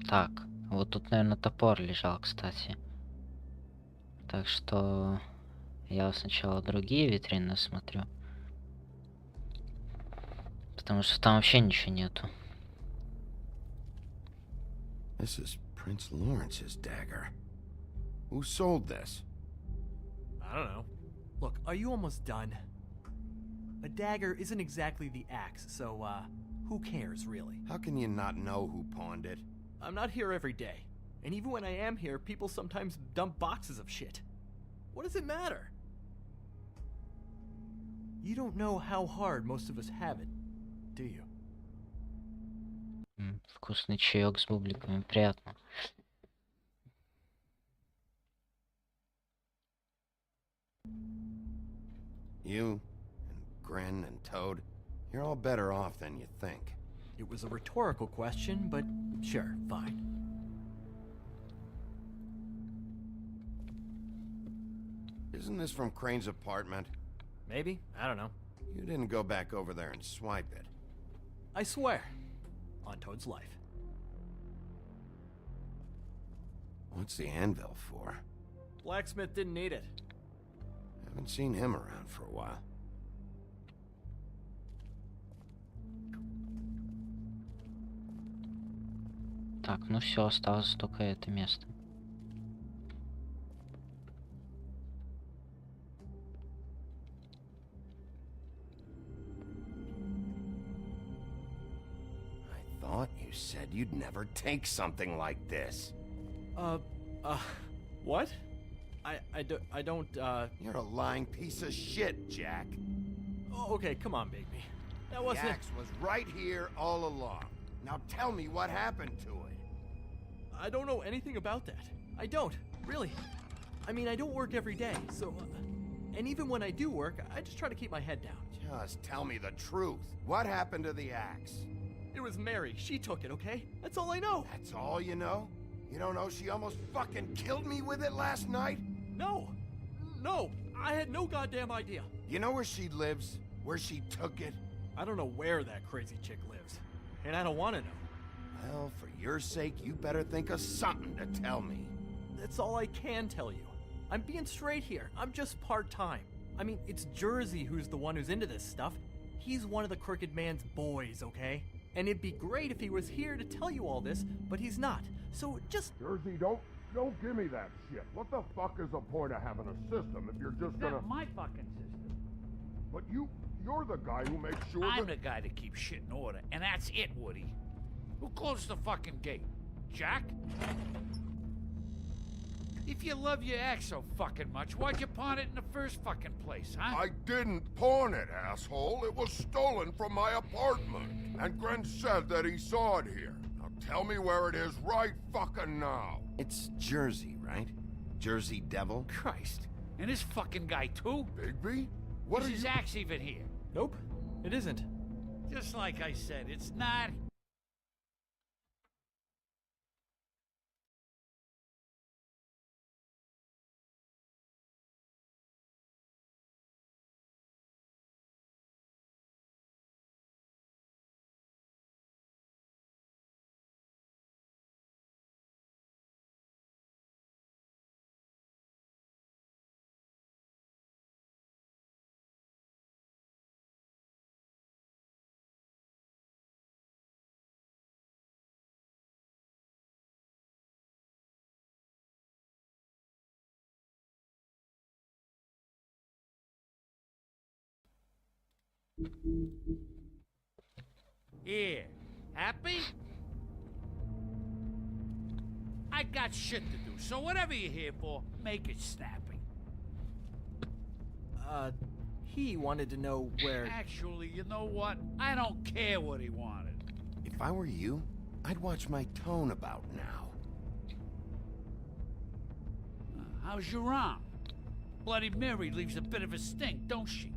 Так, вот тут, наверное, топор лежал, кстати. Так что я сначала другие витрины смотрю. Потому что там вообще ничего нету. This is Prince Lawrence's dagger. Who sold this? I don't know. Look, are you almost done? A dagger isn't exactly the axe, so, who cares, really? How can you not know who pawned it? I'm not here every day. And even when I am here, people sometimes dump boxes of shit. What does it matter? You don't know how hard most of us have it, do you? Вкусный чаек с бубликами, приятно. You and Grin and Toad, you're all better off than you think. It was a rhetorical question, but sure, fine. Isn't this from Crane's apartment? Maybe, I don't know. You didn't go back over there and swipe it. I swear, on Toad's life. What's the anvil for? Blacksmith didn't need it. Haven't seen him around for a while. Так, ну все, осталось только это место. I thought you said you'd never take something like this. What? I don't, You're a lying piece of shit, Jack. Oh, okay, come on, Bigby. That wasn't... The axe was right here all along. Now tell me what happened to it. I don't know anything about that. I don't, really. I mean, I don't work every day, so... and even when I do work, I just try to keep my head down. Just tell me the truth. What happened to the axe? It was Mary. She took it, okay? That's all I know. That's all you know? You don't know she almost fucking killed me with it last night? No. No. I had no goddamn idea. You know where she lives? Where she took it? I don't know where that crazy chick lives. And I don't want to know. Well, for your sake, you better think of something to tell me. That's all I can tell you. I'm being straight here. I'm just part-time. I mean, it's Jersey who's the one who's into this stuff. He's one of the Crooked Man's boys, okay? And it'd be great if he was here to tell you all this, but he's not. So just... Jersey, don't give me that shit. What the fuck is the point of having a system if you're just gonna... That's my fucking system. But you're the guy who makes sure I'm that... the guy that keeps shit in order, and that's it, Woody. Who closed the fucking gate? Jack? If you love your ex so fucking much, why'd you pawn it in the first fucking place, huh? I didn't pawn it, asshole. It was stolen from my apartment. And Gren said that he saw it here. Now tell me where it is right fucking now. It's Jersey, right? Jersey Devil? Christ. And this fucking guy, too? Bigby? What Is are his you... axe even here? Nope, it isn't. Just like I said, it's not... Here. Happy? I got shit to do, so whatever you're here for, make it snappy. He wanted to know where... Actually, you know what? I don't care what he wanted. If I were you, I'd watch my tone about now. How's your arm? Bloody Mary leaves a bit of a stink, don't she?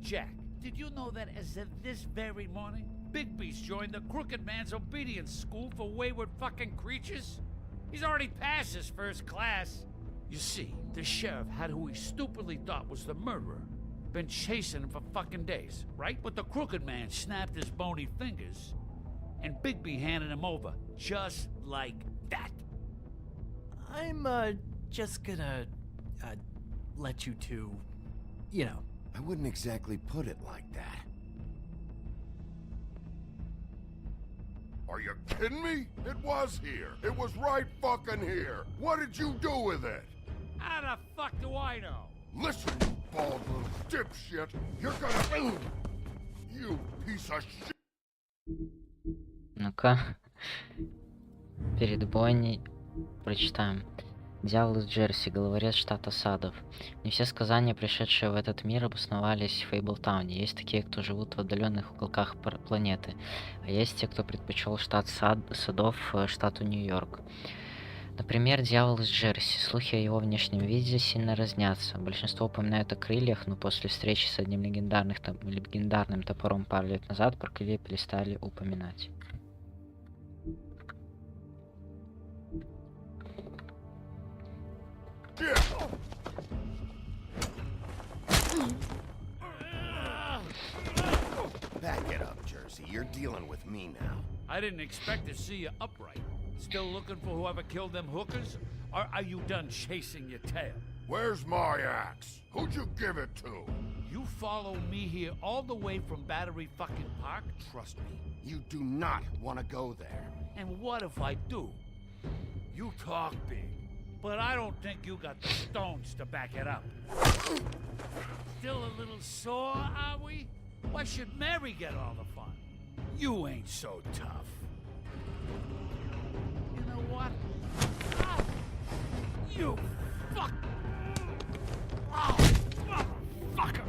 Jack, did you know that as of this very morning, Bigby's joined the Crooked Man's obedience school for wayward fucking creatures? He's already passed his first class. You see, the sheriff had who he stupidly thought was the murderer. Been chasing him for fucking days, right? But the Crooked Man snapped his bony fingers, and Bigby handed him over, just like that. I'm, just gonna, let you two, you know. I wouldn't exactly put it like that. Are you kidding me? It was here. It was right fucking here. What did you do with it? How the fuck do I know? Listen, you bald little dipshit. You're gonna... You piece of shit. Ну-ка. Перед бойней прочитаем. Дьявол из Джерси, головорез штата Садов. Не все сказания, пришедшие в этот мир, обосновались в Фейблтауне. Есть такие, кто живут в отдаленных уголках планеты, а есть те, кто предпочел штат Садов штату Нью-Йорк. Например, дьявол из Джерси. Слухи о его внешнем виде сильно разнятся. Большинство упоминают о крыльях, но после встречи с одним легендарным топором пару лет назад про крылья перестали упоминать. Back it up, Jersey. You're dealing with me now. I didn't expect to see you upright. Still looking for whoever killed them hookers? Or are you done chasing your tail? Where's my axe? Who'd you give it to? You follow me here all the way from Battery fucking Park? Trust me, you do not want to go there. And what if I do? You talk big, but I don't think you got the stones to back it up. Still a little sore, are we? Why should Mary get all the fun? You ain't so tough. You know what? Ah! You fuck! Oh, motherfucker!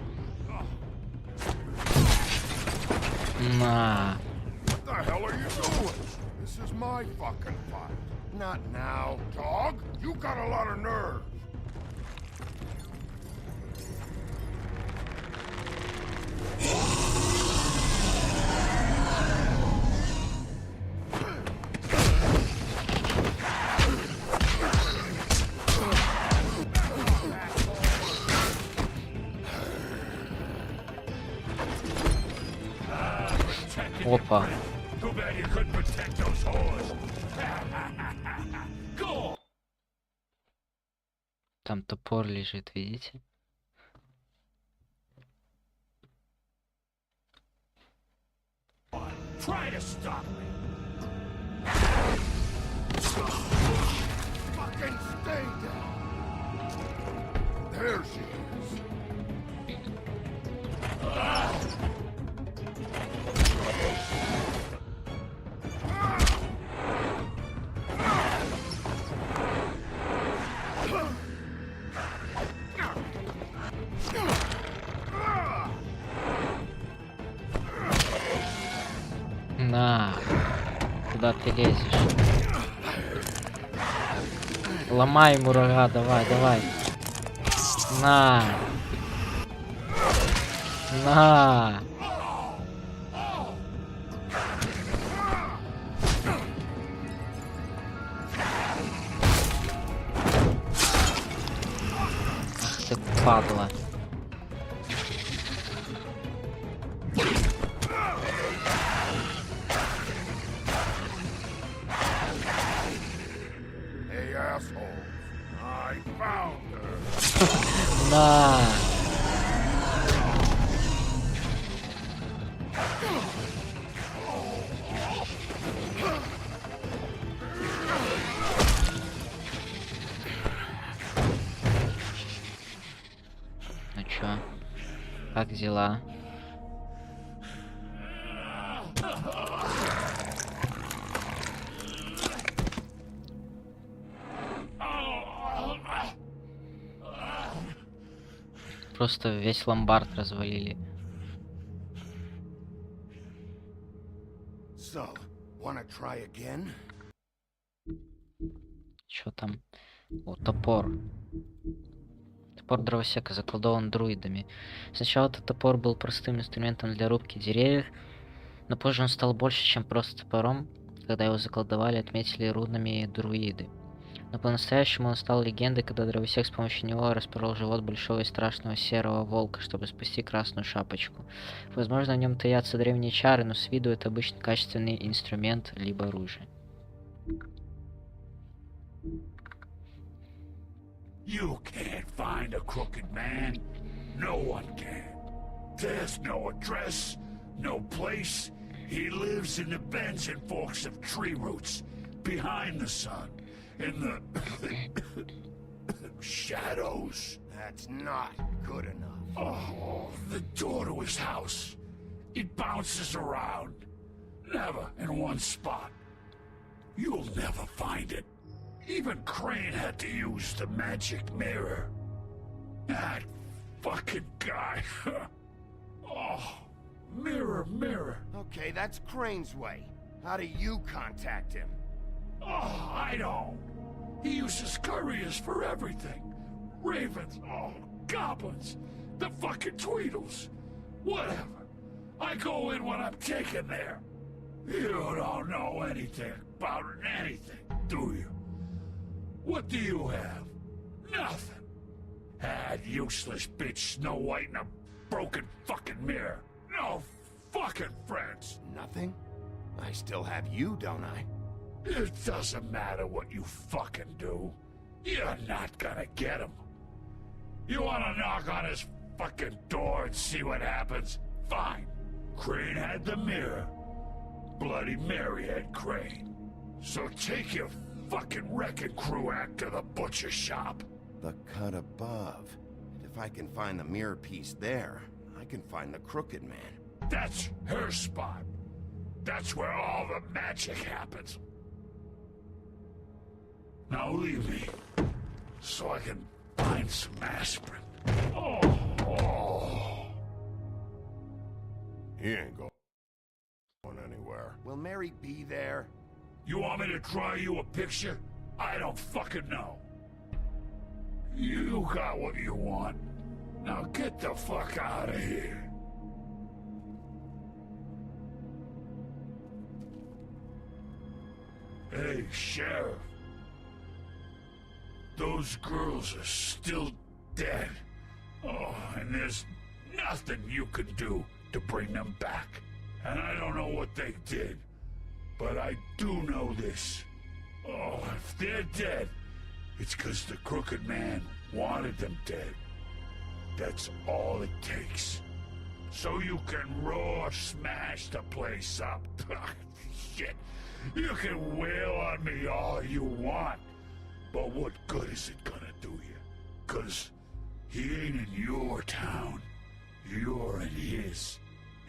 Oh. На. What the hell are you doing? This is my fucking fight. Not now, dog. You got a lot of nerve. Опа. Too bad you couldn't protect those whores. Go! Там топор лежит, видите? Try to stop me! Fucking stay down. There she is. Куда ты лезешь? Ломай ему рога, давай, давай. На! На! Ах ты падла. Hey, assholes. I found her. На! Ну чё? Как дела? Просто весь ломбард развалили. So, wanna try again? Чё там? О, топор. Топор дровосека заколдован друидами. Сначала этот топор был простым инструментом для рубки деревьев, но позже он стал больше, чем просто топором. Когда его заколдовали, отметили рунами друиды. Но по-настоящему он стал легендой, когда дровосек с помощью него распорол живот большого и страшного серого волка, чтобы спасти красную шапочку. Возможно, в нем таятся древние чары, но с виду это обычно качественный инструмент, либо оружие. You can't find a crooked man. No one can. There's no address, no place. He lives in the bends and forks of tree roots, behind the sun, in the shadows. That's not good enough. Oh, the door to his house. It bounces around. Never in one spot. You'll never find it. Even Crane had to use the magic mirror. That fucking guy. Oh, mirror, mirror. Okay, that's Crane's way. How do you contact him? Oh, I don't. He uses couriers for everything. Ravens, oh, goblins, the fucking Tweedles. Whatever. I go in when I'm taken there. You don't know anything about anything, do you? What do you have? Nothing. That useless bitch Snow White and a broken fucking mirror. No fucking friends. Nothing? I still have you, don't I? It doesn't matter what you fucking do. You're not gonna get him. You wanna knock on his fucking door and see what happens? Fine. Crane had the mirror. Bloody Mary had Crane. So take your fucking wrecking crew act to the butcher shop. The cut above. If I can find the mirror piece there, I can find the crooked man. That's her spot. That's where all the magic happens. Now leave me, so I can find some aspirin. Oh. He ain't going anywhere. Will Mary be there? You want me to draw you a picture? I don't fucking know. You got what you want. Now get the fuck out of here. Hey, Sheriff. Those girls are still dead. Oh, and there's nothing you can do to bring them back. And I don't know what they did, but I do know this. Oh, if they're dead, it's because the Crooked Man wanted them dead. That's all it takes. So you can raw smash the place up. Shit. You can wail on me all you want, but what good is it gonna do you? 'Cause he ain't in your town. You're in his.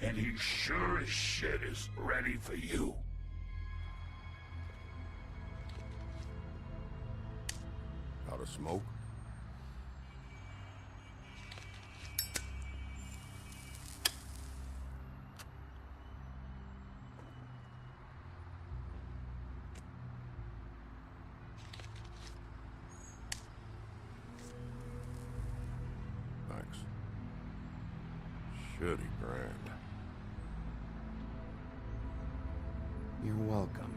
And he sure as shit is ready for you. Out of smoke? Pretty grand. You're welcome.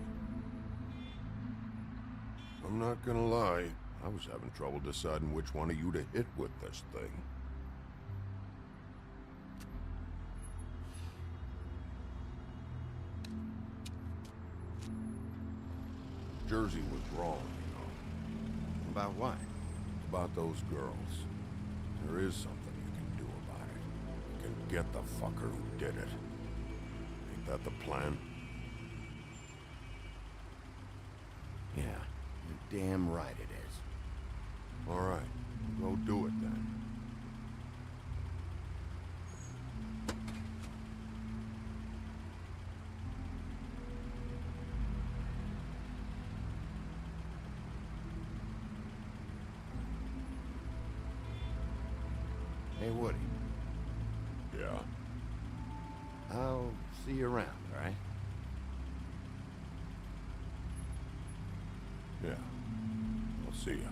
I'm not gonna lie, I was having trouble deciding which one of you to hit with this thing. Jersey was wrong, you know. About what? About those girls. There is something you can do about it. You can get the fucker who did it. Ain't that the plan? Yeah, you're damn right it is. All right, go do it then. Hey, Woody. Yeah? I'll see you around, all right? Yeah. I'll see ya.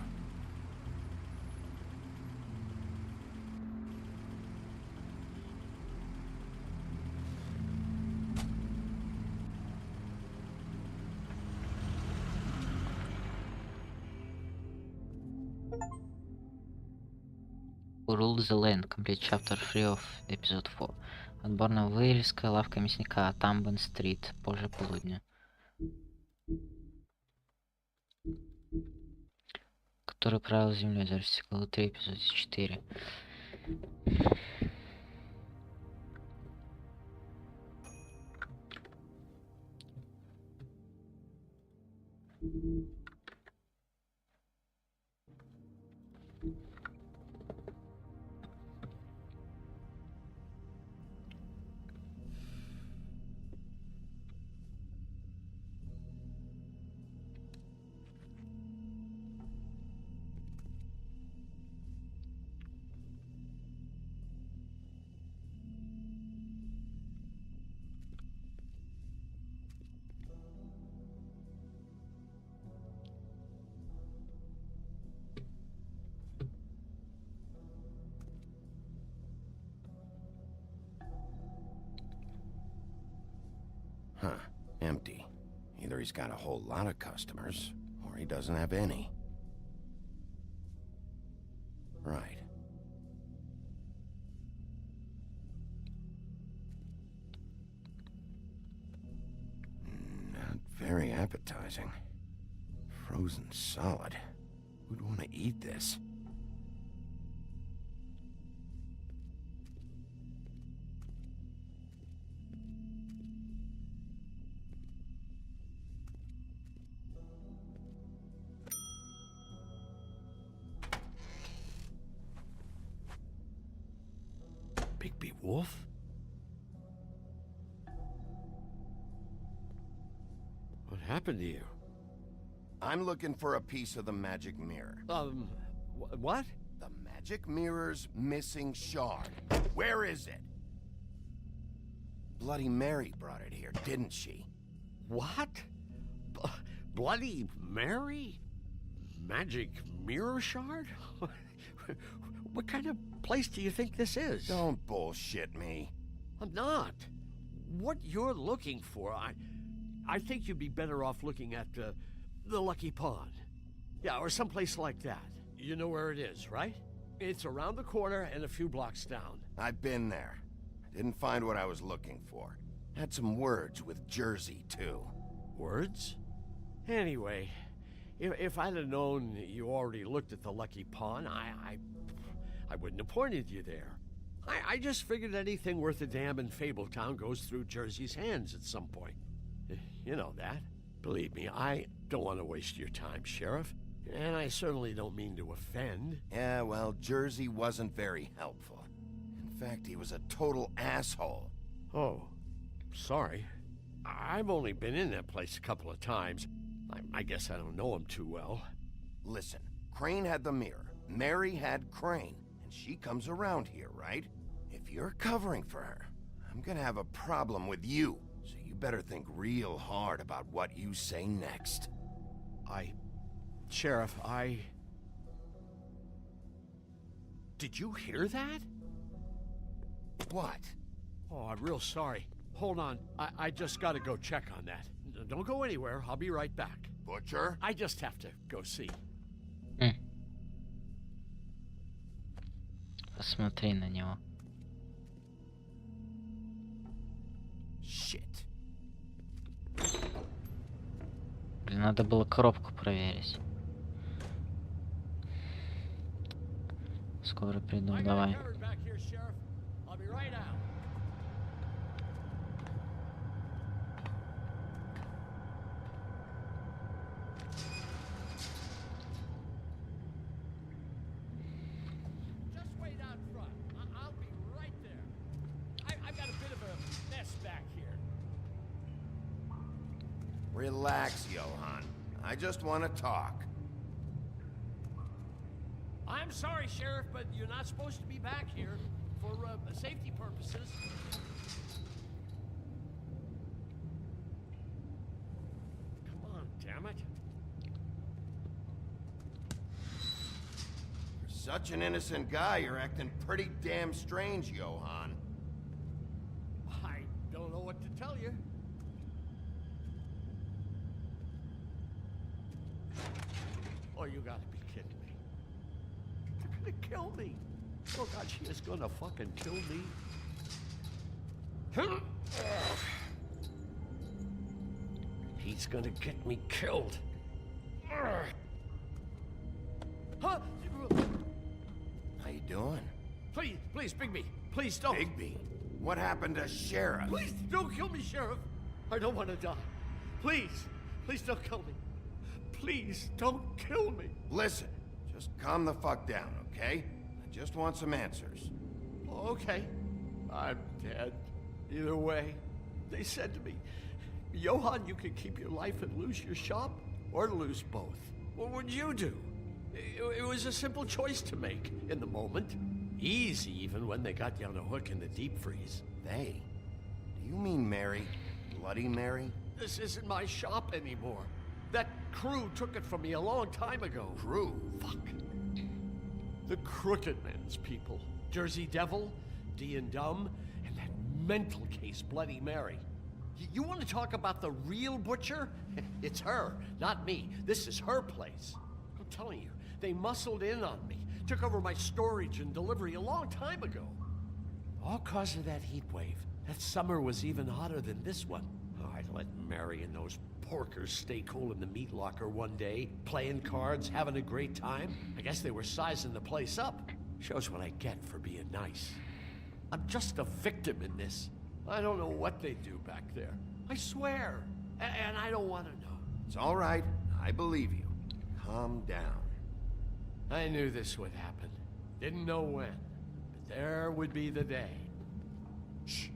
Rule the Land, complete chapter 3 of episode 4. Отборная вырезка, лавка мясника, Тамбен-стрит, позже полудня. Который правил землей, запись главы 3, эпизод 4. Huh. Empty. Either he's got a whole lot of customers, or he doesn't have any. Right. Not very appetizing. Frozen solid. Who'd want to eat this? Bigby Wolf? What happened to you? I'm looking for a piece of the magic mirror. What? The magic mirror's missing shard. Where is it? Bloody Mary brought it here, didn't she? What? Bloody Mary? Magic mirror shard? What kind of place do you think this is? Don't bullshit me. I'm not. What you're looking for, I think you'd be better off looking at the Lucky Pond. Yeah, or someplace like that. You know where it is, right? It's around the corner and a few blocks down. I've been there. Didn't find what I was looking for. Had some words with Jersey, too. Words? Anyway, if I'd have known you already looked at the Lucky Pond, I wouldn't have pointed you there. I just figured anything worth a damn in Fabletown goes through Jersey's hands at some point. You know that. Believe me, I don't want to waste your time, Sheriff. And I certainly don't mean to offend. Yeah, well, Jersey wasn't very helpful. In fact, he was a total asshole. Oh, sorry. I've only been in that place a couple of times. I guess I don't know him too well. Listen, Crane had the mirror. Mary had Crane. And she comes around here, right? If you're covering for her, I'm gonna have a problem with you. So you better think real hard about what you say next. Sheriff, Did you hear that? What? Oh, I'm real sorry. Hold on. I just gotta go check on that. Don't go anywhere. I'll be right back. Butcher? I just have to go see. Посмотри на него. Shit. Блин, надо было коробку проверить. Скоро приду, давай. Relax, Johann. I just want to talk. I'm sorry, Sheriff, but you're not supposed to be back here for safety purposes. Come on, damn it. For such an innocent guy, you're acting pretty damn strange, Johann. I don't know what to tell you. Oh, you gotta be kidding me. They're gonna kill me. Oh, God, she is gonna fucking kill me. He's gonna get me killed. Huh? How you doing? Please, Bigby. Please don't. Bigby? What happened to Sheriff? Please don't kill me, Sheriff. I don't want to die. Please don't kill me. Please don't kill me. Listen, just calm the fuck down, okay? I just want some answers. Okay. I'm dead. Either way. They said to me, Johann, you can keep your life and lose your shop, or lose both. What would you do? It was a simple choice to make in the moment. Easy, even when they got you on a hook in the deep freeze. They? Do you mean Mary? Bloody Mary? This isn't my shop anymore. That crew took it from me a long time ago. Crew? Fuck. The Crooked Man's people. Jersey Devil, D and Dumb, and that mental case, Bloody Mary. You want to talk about the real butcher? It's her, not me. This is her place. I'm telling you, they muscled in on me, took over my storage and delivery a long time ago. All cause of that heat wave. That summer was even hotter than this one. Oh, I'd let Mary and those porkers stay cool in the meat locker one day, playing cards, having a great time. I guess they were sizing the place up. Shows what I get for being nice. I'm just a victim in this. I don't know what they do back there. I swear. And I don't want to know. It's all right. I believe you. Calm down. I knew this would happen. Didn't know when. But there would be the day. Shh.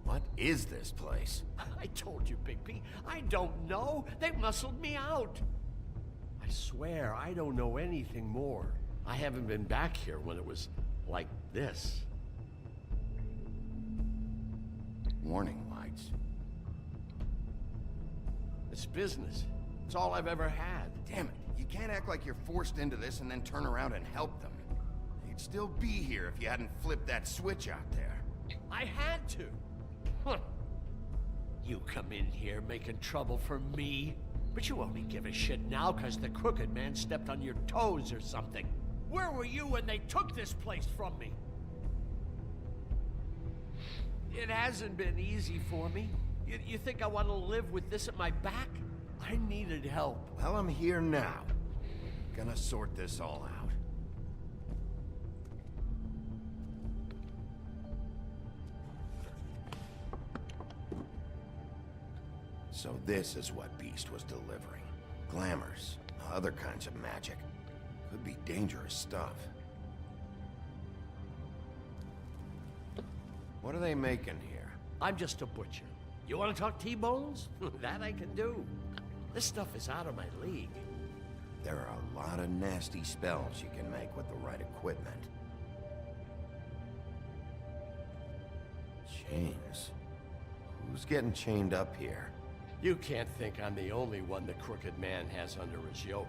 What is this place? I told you, Bigby. I don't know. They muscled me out. I swear, I don't know anything more. I haven't been back here when it was like this. Warning lights. It's business. It's all I've ever had. Damn it. You can't act like you're forced into this and then turn around and help them. They'd still be here if you hadn't flipped that switch out there. I had to. Huh. You come in here making trouble for me, but you only give a shit now because the Crooked Man stepped on your toes or something. Where were you when they took this place from me? It hasn't been easy for me. You think I want to live with this at my back? I needed help. Well, I'm here now. Gonna sort this all out. So this is what Beast was delivering. Glamours, other kinds of magic. Could be dangerous stuff. What are they making here? I'm just a butcher. You want to talk T-bones? That I can do. This stuff is out of my league. There are a lot of nasty spells you can make with the right equipment. Chains. Who's getting chained up here? You can't think I'm the only one the Crooked Man has under his yoke.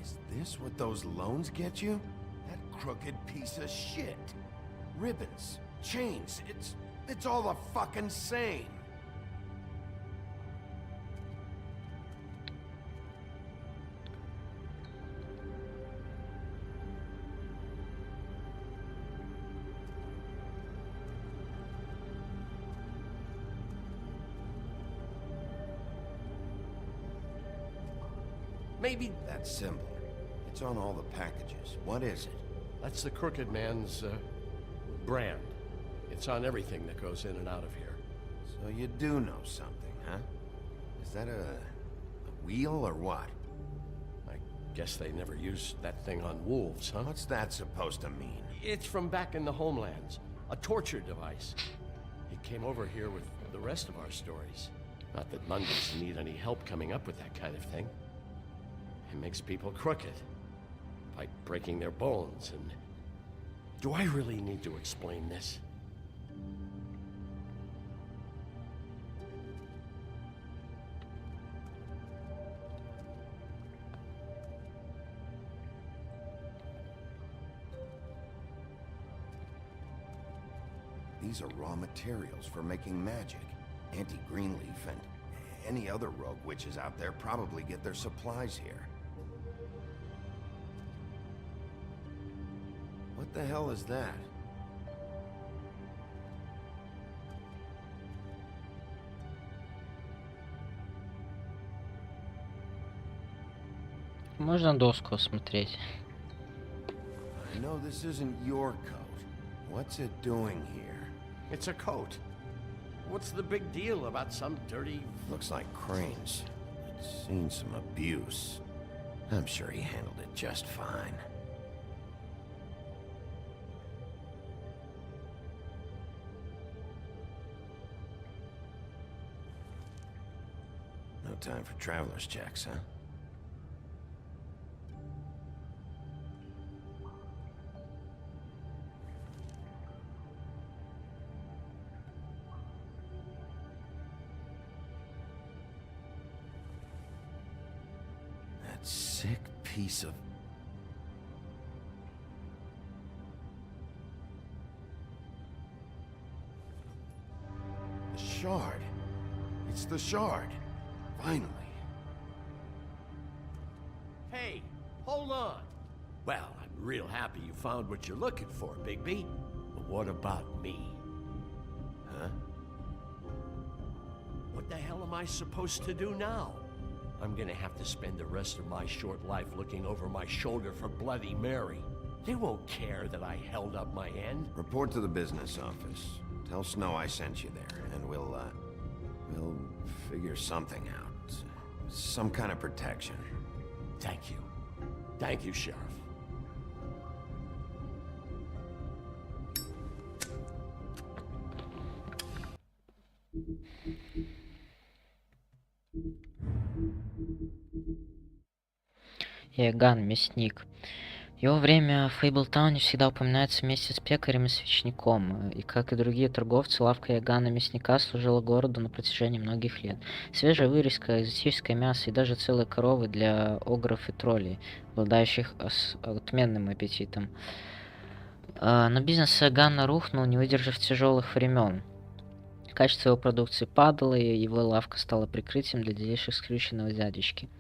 Is this what those loans get you? That crooked piece of shit. Ribbons, chains, it's all the fucking same. Maybe that symbol. It's on all the packages. What is it? that's the Crooked Man's brand. It's on everything that goes in and out of here. So you do know something, huh? Is that a wheel or what? I guess they never used that thing on wolves, huh? What's that supposed to mean? It's from back in the homelands. A torture device. It came over here with the rest of our stories. Not that Mondays need any help coming up with that kind of thing. It makes people crooked. By breaking their bones and... Do I really need to explain this? These are raw materials for making magic. Auntie Greenleaf and any other rogue witches out there probably get their supplies here. What the hell is that? Можно доску осмотреть. I know this isn't your coat. What's it doing here? It's a coat. What's the big deal about some dirty... Looks like Crane's. It's seen some abuse. I'm sure he handled it just fine. No time for traveler's checks, huh? That sick piece of... The shard. It's the shard. Finally. Hey, hold on. Well, I'm real happy you found what you're looking for, Bigby. But what about me? Huh? What the hell am I supposed to do now? I'm gonna have to spend the rest of my short life looking over my shoulder for Bloody Mary. They won't care that I held up my end. Report to the business office. Tell Snow I sent you there, and we'll figure something out. Some kind of protection. Thank you. Thank you, Sheriff. Иоганн, мясник. Его время в Фейблтауне всегда упоминается вместе с пекарем и свечником, и, как и другие торговцы, лавка Иоганна мясника служила городу на протяжении многих лет. Свежая вырезка, экзотическое мясо и даже целые коровы для огров и троллей, обладающих отменным аппетитом. Но бизнес Иоганна рухнул, не выдержав тяжелых времен. Качество его продукции падало, и его лавка стала прикрытием для делишек скрюченного дядечки.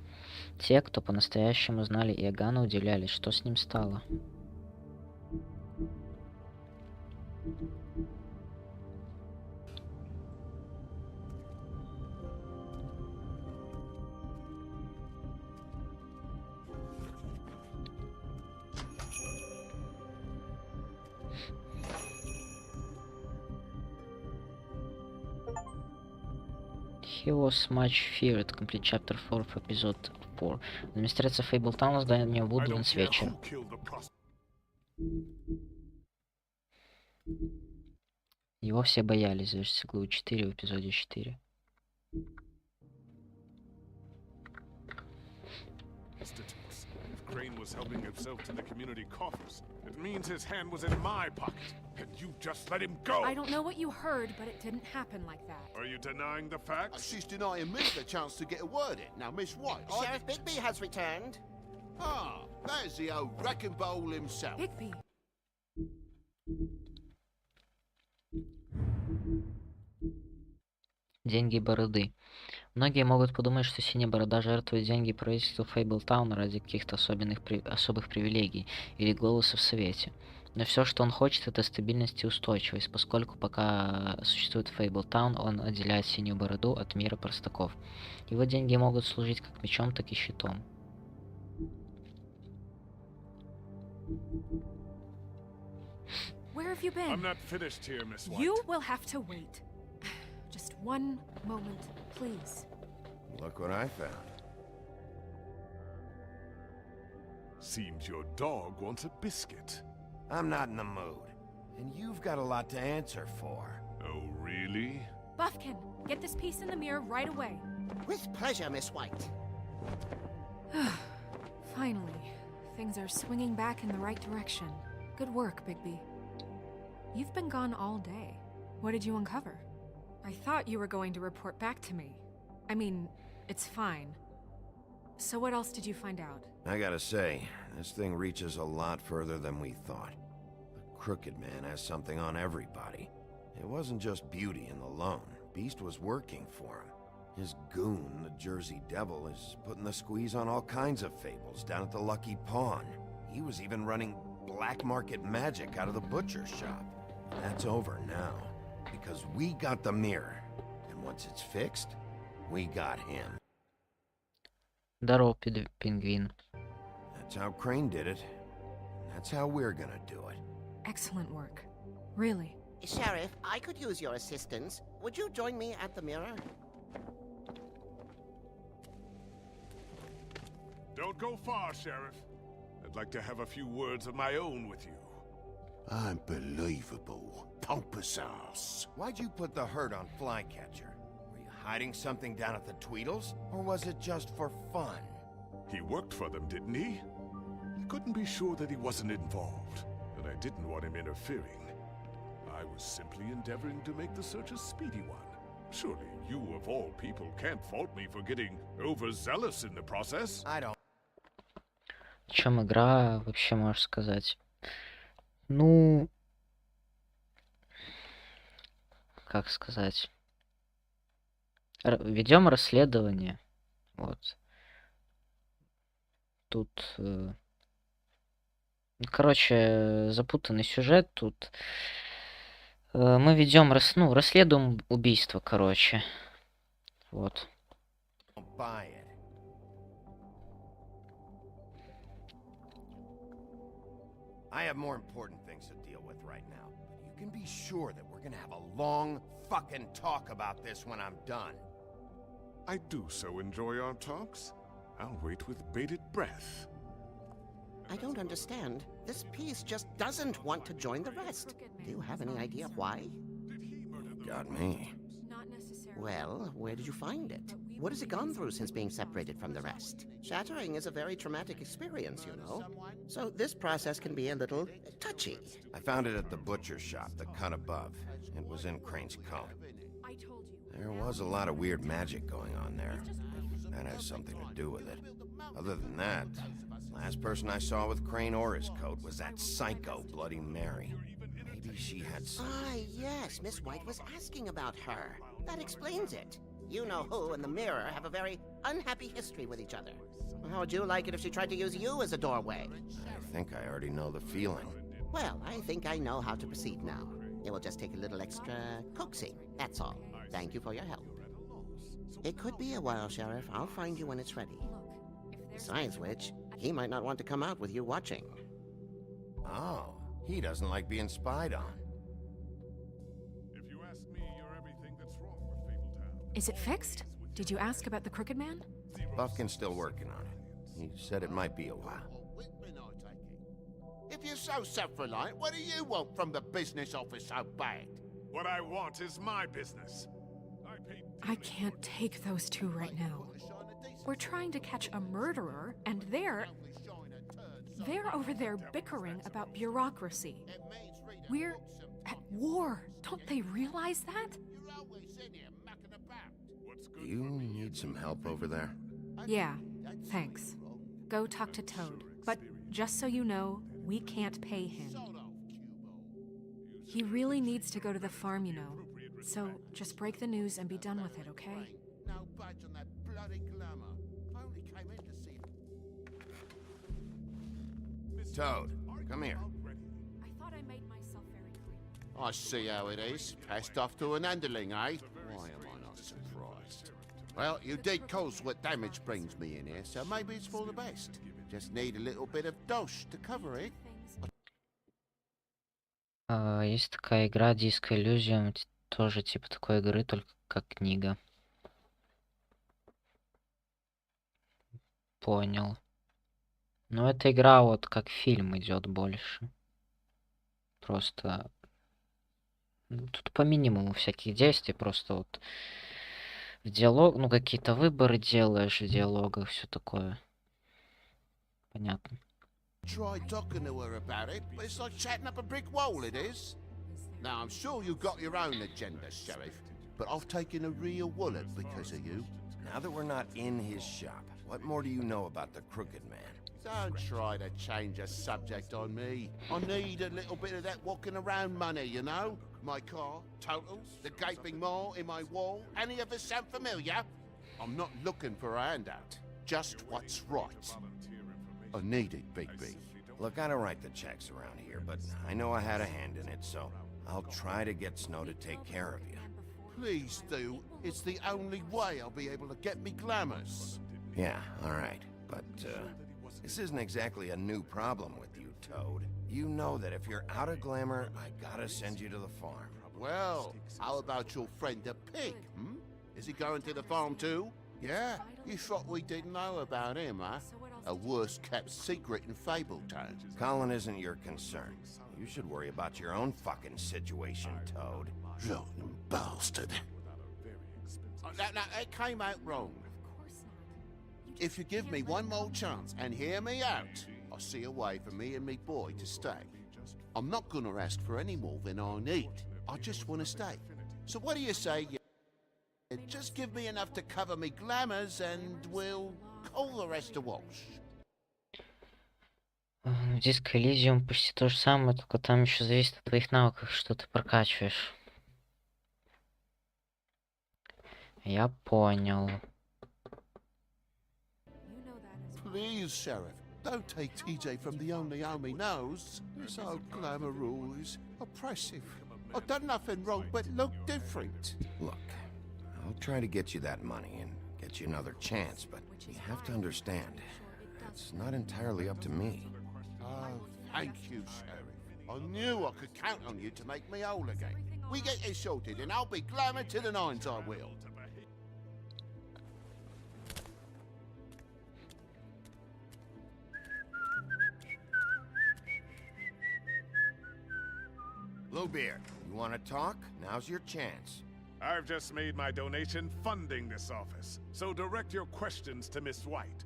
Те, кто по-настоящему знали Иоганна, удивлялись, что с ним стало. He was much feared. Complete chapter 4 of episode 4. Администрация Фейблтауна, здание Вудлендс вечер. Его все боялись, завершится главу 4 в эпизоде 4. Crane was helping himself to the community coffers. It means his hand was in my pocket. And you just let him go! I don't know what you heard, but it didn't happen like that. Are you denying the facts? She's denying me the chance to get a word in. Now, Miss White, Sheriff Bigby has returned. Ah, there's the old wrecking bowl himself. Bigby. Деньги бороды. Многие могут подумать, что Синяя Борода жертвует деньги правительству Фейблтауна ради каких-то особых привилегий или голоса в Совете. Но все, что он хочет, это стабильность и устойчивость, поскольку пока существует Фейблтаун, он отделяет Синюю Бороду от мира простаков. Его деньги могут служить как мечом, так и щитом. Where have you been? I'm not finished here, Miss White. You will have to wait. Just one moment, please. Look what I found. Seems your dog wants a biscuit. I'm not in the mood. And you've got a lot to answer for. Oh, really? Buffkin, get this piece in the mirror right away. With pleasure, Miss White. Finally, things are swinging back in the right direction. Good work, Bigby. You've been gone all day. What did you uncover? I thought you were going to report back to me. I mean, it's fine. So what else did you find out? I gotta say, this thing reaches a lot further than we thought. The Crooked Man has something on everybody. It wasn't just Beauty and the Lone. Beast was working for him. His goon, the Jersey Devil, is putting the squeeze on all kinds of Fables down at the Lucky Pawn. He was even running black market magic out of the butcher shop. That's over now, because we got the mirror. And once it's fixed, we got him. Здорово, пингвин. That's how Crane did it. That's how we're gonna do it. Excellent work. Really. Sheriff, I could use your assistance. Would you join me at the mirror? Don't go far, Sheriff. I'd like to have a few words of my own with you. Unbelievable. Pompous ass. Why'd you put the hurt on Flycatcher? Were you hiding something down at the Tweedles? Or was it just for fun? He worked for them, didn't he? I couldn't be sure that he wasn't involved, and I didn't want him interfering. I was simply endeavoring to make the search a speedy one. Surely you, of all people, can't fault me for getting overzealous in the process. I don't. В чем игра, вообще можешь сказать? Ну, как сказать? Ведем расследование. Вот. Тут, короче, запутанный сюжет. Тут мы ведем, расследуем убийство, короче. Вот. I have more important things to deal with right now. You can be sure that we're gonna have a long fucking talk about this when I'm done. I do so enjoy our talks. I'll wait with bated breath. I don't understand. This piece just doesn't want to join the rest. Do you have any idea why? Got me. Well, where did you find it? What has it gone through since being separated from the rest? Shattering is a very traumatic experience, you know. So this process can be a little touchy. I found it at the butcher shop, the cut above. It was in Crane's coat. There was a lot of weird magic going on there. If that has something to do with it. Other than that, last person I saw with Crane or his coat was that psycho Bloody Mary. Maybe she had some... Ah, yes, Miss White was asking about her. That explains it. You know who and the mirror have a very unhappy history with each other. How would you like it if she tried to use you as a doorway? I think I already know the feeling. Well, I think I know how to proceed now. It will just take a little extra coaxing, that's all. Thank you for your help. It could be a while, Sheriff. I'll find you when it's ready. Besides which, he might not want to come out with you watching. Oh, he doesn't like being spied on. If you ask me, you're everything that's wrong with Fabletown. Is it fixed? Did you ask about the Crooked Man? Buffkin's still working on it. He said it might be a while. If you're so self-reliant, what do you want from the business office so bad? What I want is my business. I can't take those two right now. We're trying to catch a murderer, and they're over there bickering about bureaucracy. We're at war. Don't they realize that? Do you need some help over there? Yeah, thanks. Go talk to Toad. But just so you know, we can't pay him. He really needs to go to the farm, you know. So just break the news and be done with it, okay? No budge on that bloody glamour. I only came in to see Toad, come here. I thought I made myself very clear. I see how it is. Passed off to an underling, eh? Why am I not surprised? Well, you did cause what damage brings me in here, so maybe it's for the best. Just need a little bit of dosh to cover it. Есть такая игра Disco Elysium, тоже типа такой игры, только как книга. Понял. Но эта игра вот как фильм идет больше. Просто тут по минимуму всяких действий, просто вот в диалог, ну какие-то выборы делаешь в диалогах, все такое. Понятно. Tried talking to her about it, but it's like chatting up a brick wall, it is. Now, I'm sure you've got your own agenda, Sheriff, but I've taken a real wallet because of you. Now that we're not in his shop, what more do you know about the Crooked Man? Don't try to change a subject on me. I need a little bit of that walking around money, you know? My car, totals, the gaping maw in my wall. Any of us sound familiar? I'm not looking for a handout, just what's right. I need it, Bigby. Look, I don't write the checks around here, but I know I had a hand in it, so I'll try to get Snow to take care of you. Please do. It's the only way I'll be able to get me glamours. Yeah, all right. But, this isn't exactly a new problem with you, Toad. You know that if you're out of glamour, I gotta send you to the farm. Well, how about your friend the pig, hmm? Is he going to the farm too? Yeah? You thought we didn't know about him, huh? A worst-kept secret in Fabletown. Colin isn't your concern. You should worry about your own fucking situation, Toad. Rotten bastard. No, it came out wrong. If you give me one more chance and hear me out, I'll see a way for me and me boy to stay. I'm not gonna ask for any more than I need. I just want to stay. So what do you say? You just give me enough to cover me glamours and we'll call the rest a wash. В Disco Elysium почти то же самое, только там еще зависит от твоих навыков, что ты прокачиваешь. Я понял. Please, Sheriff, don't take TJ from the only home he knows. This old glamour rule is oppressive. I've done nothing wrong but look different. Look, I'll try to get you that money and get you another chance, but you have to understand, it's not entirely up to me. Oh, thank you, Sheriff. I knew I could count on you to make me whole again. We get this sorted and I'll be glamour to the nines, I will. Bluebeard, you want to talk? Now's your chance. I've just made my donation funding this office, so direct your questions to Miss White.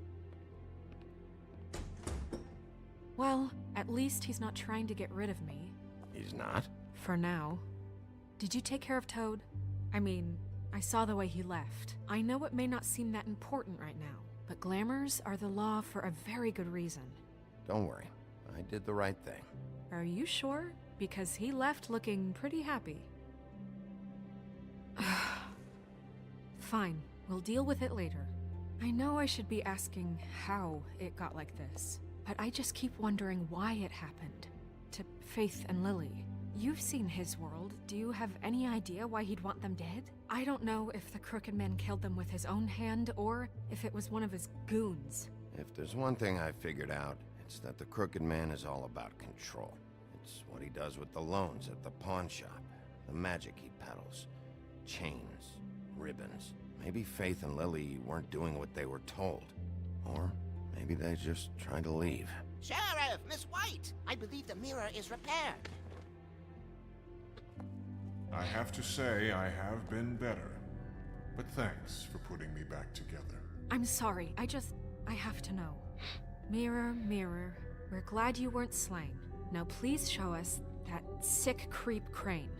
Well, at least he's not trying to get rid of me. He's not? For now. Did you take care of Toad? I mean, I saw the way he left. I know it may not seem that important right now, but glamours are the law for a very good reason. Don't worry. I did the right thing. Are you sure? Because he left looking pretty happy. Fine, we'll deal with it later. I know I should be asking how it got like this, but I just keep wondering why it happened. To Faith and Lily. You've seen his world. Do you have any idea why he'd want them dead? I don't know if the Crooked Man killed them with his own hand or if it was one of his goons. If there's one thing I figured out, it's that the Crooked Man is all about control. It's what he does with the loans at the pawn shop, the magic he peddles, chains, ribbons, Maybe Faith and Lily weren't doing what they were told. Or maybe they just tried to leave. Sheriff, Miss White! I believe the mirror is repaired. I have to say I have been better. But thanks for putting me back together. I'm sorry, I have to know. Mirror, mirror, we're glad you weren't slain. Now please show us that sick creep Crane.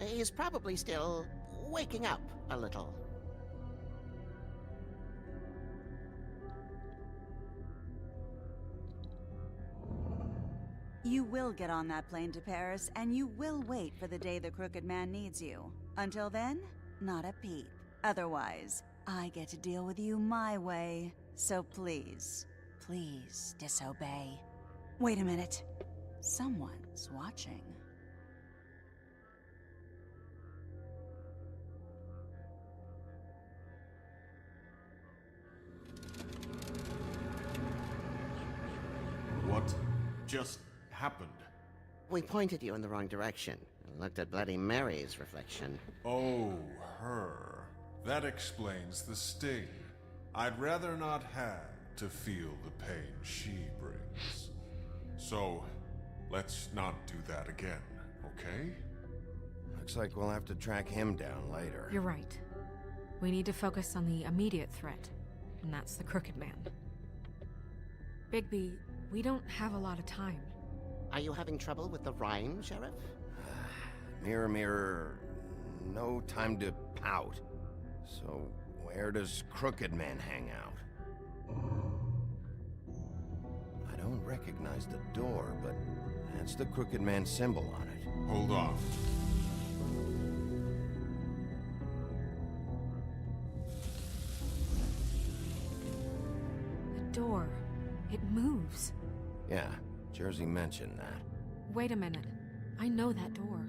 He's probably still waking up a little. You will get on that plane to Paris, and you will wait for the day the Crooked Man needs you. Until then, not a peep. Otherwise, I get to deal with you my way. So please, please disobey. Wait a minute. Someone's watching. What just happened? We pointed you in the wrong direction and looked at Bloody Mary's reflection. Oh, her. That explains the sting. I'd rather not have to feel the pain she brings. So, let's not do that again, okay? Looks like we'll have to track him down later. You're right. We need to focus on the immediate threat, and that's the Crooked Man. Bigby, we don't have a lot of time. Are you having trouble with the rhyme, Sheriff? Mirror, mirror, no time to pout. So, where does Crooked Man hang out? I don't recognize the door, but that's the Crooked Man symbol on it. Hold on. The door. It moves. Yeah, Jersey mentioned that. Wait a minute. I know that door.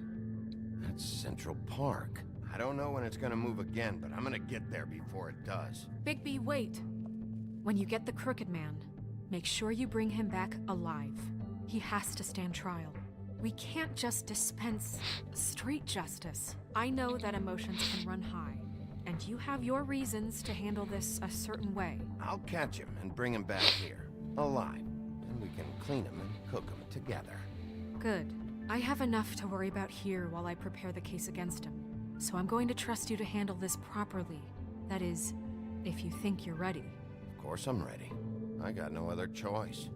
That's Central Park. I don't know when it's gonna move again, but I'm gonna get there before it does. Bigby, wait. When you get the Crooked Man, make sure you bring him back alive. He has to stand trial. We can't just dispense street justice. I know that emotions can run high, and you have your reasons to handle this a certain way. I'll catch him and bring him back here, alive. And we can clean him and cook him together. Good. I have enough to worry about here while I prepare the case against him. So I'm going to trust you to handle this properly. That is, if you think you're ready. Of course I'm ready. I got no other choice.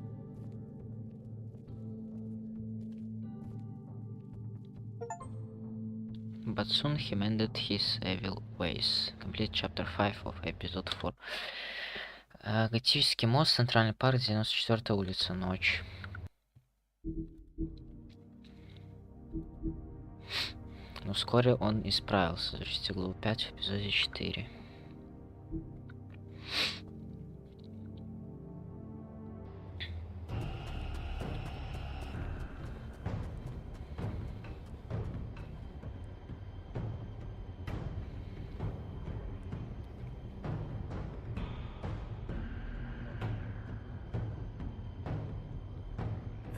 But soon he mended his evil ways. Complete chapter 5 of episode 4. Готический мост, Центральный парк, 94-я улица, ночь. Но вскоре он исправился. Зачтите главу 5 в эпизоде 4.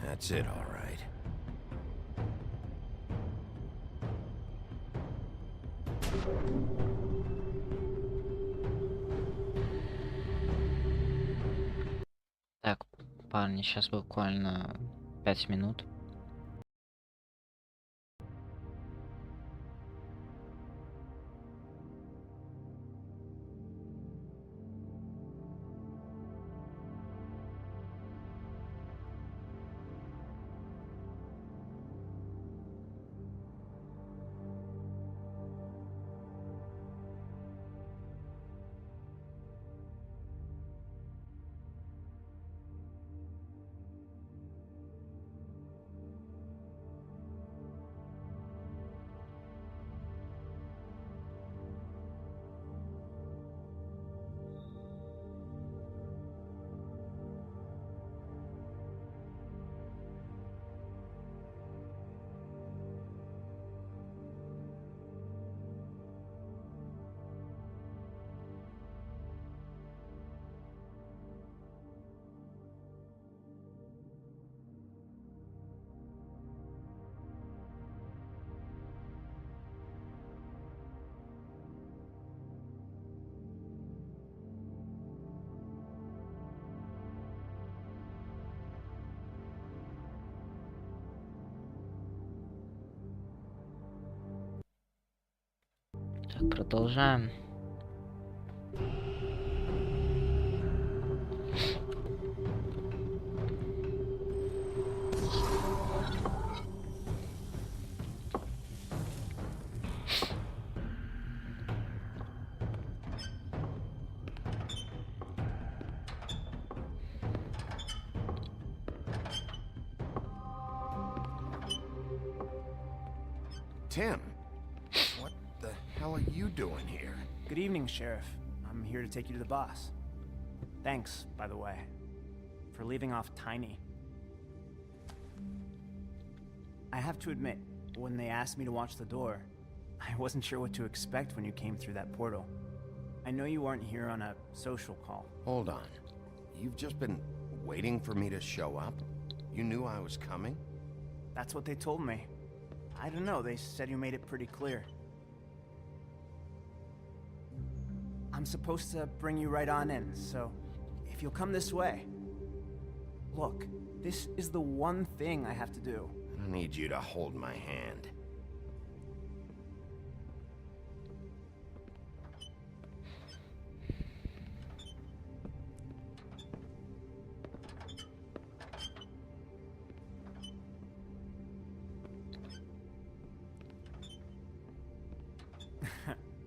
That's it, all right. Так, парни, сейчас буквально 5 минут. Так, продолжаем. Tim, what the hell are you doing here? Good evening, Sheriff. I'm here to take you to the boss. Thanks, by the way, for leaving off Tiny. I have to admit, when they asked me to watch the door, I wasn't sure what to expect when you came through that portal. I know you weren't here on a social call. Hold on. You've just been waiting for me to show up? You knew I was coming? That's what they told me. I don't know, they said you made it pretty clear. I'm supposed to bring you right on in, so if you'll come this way. Look, this is the one thing I have to do. I need you to hold my hand.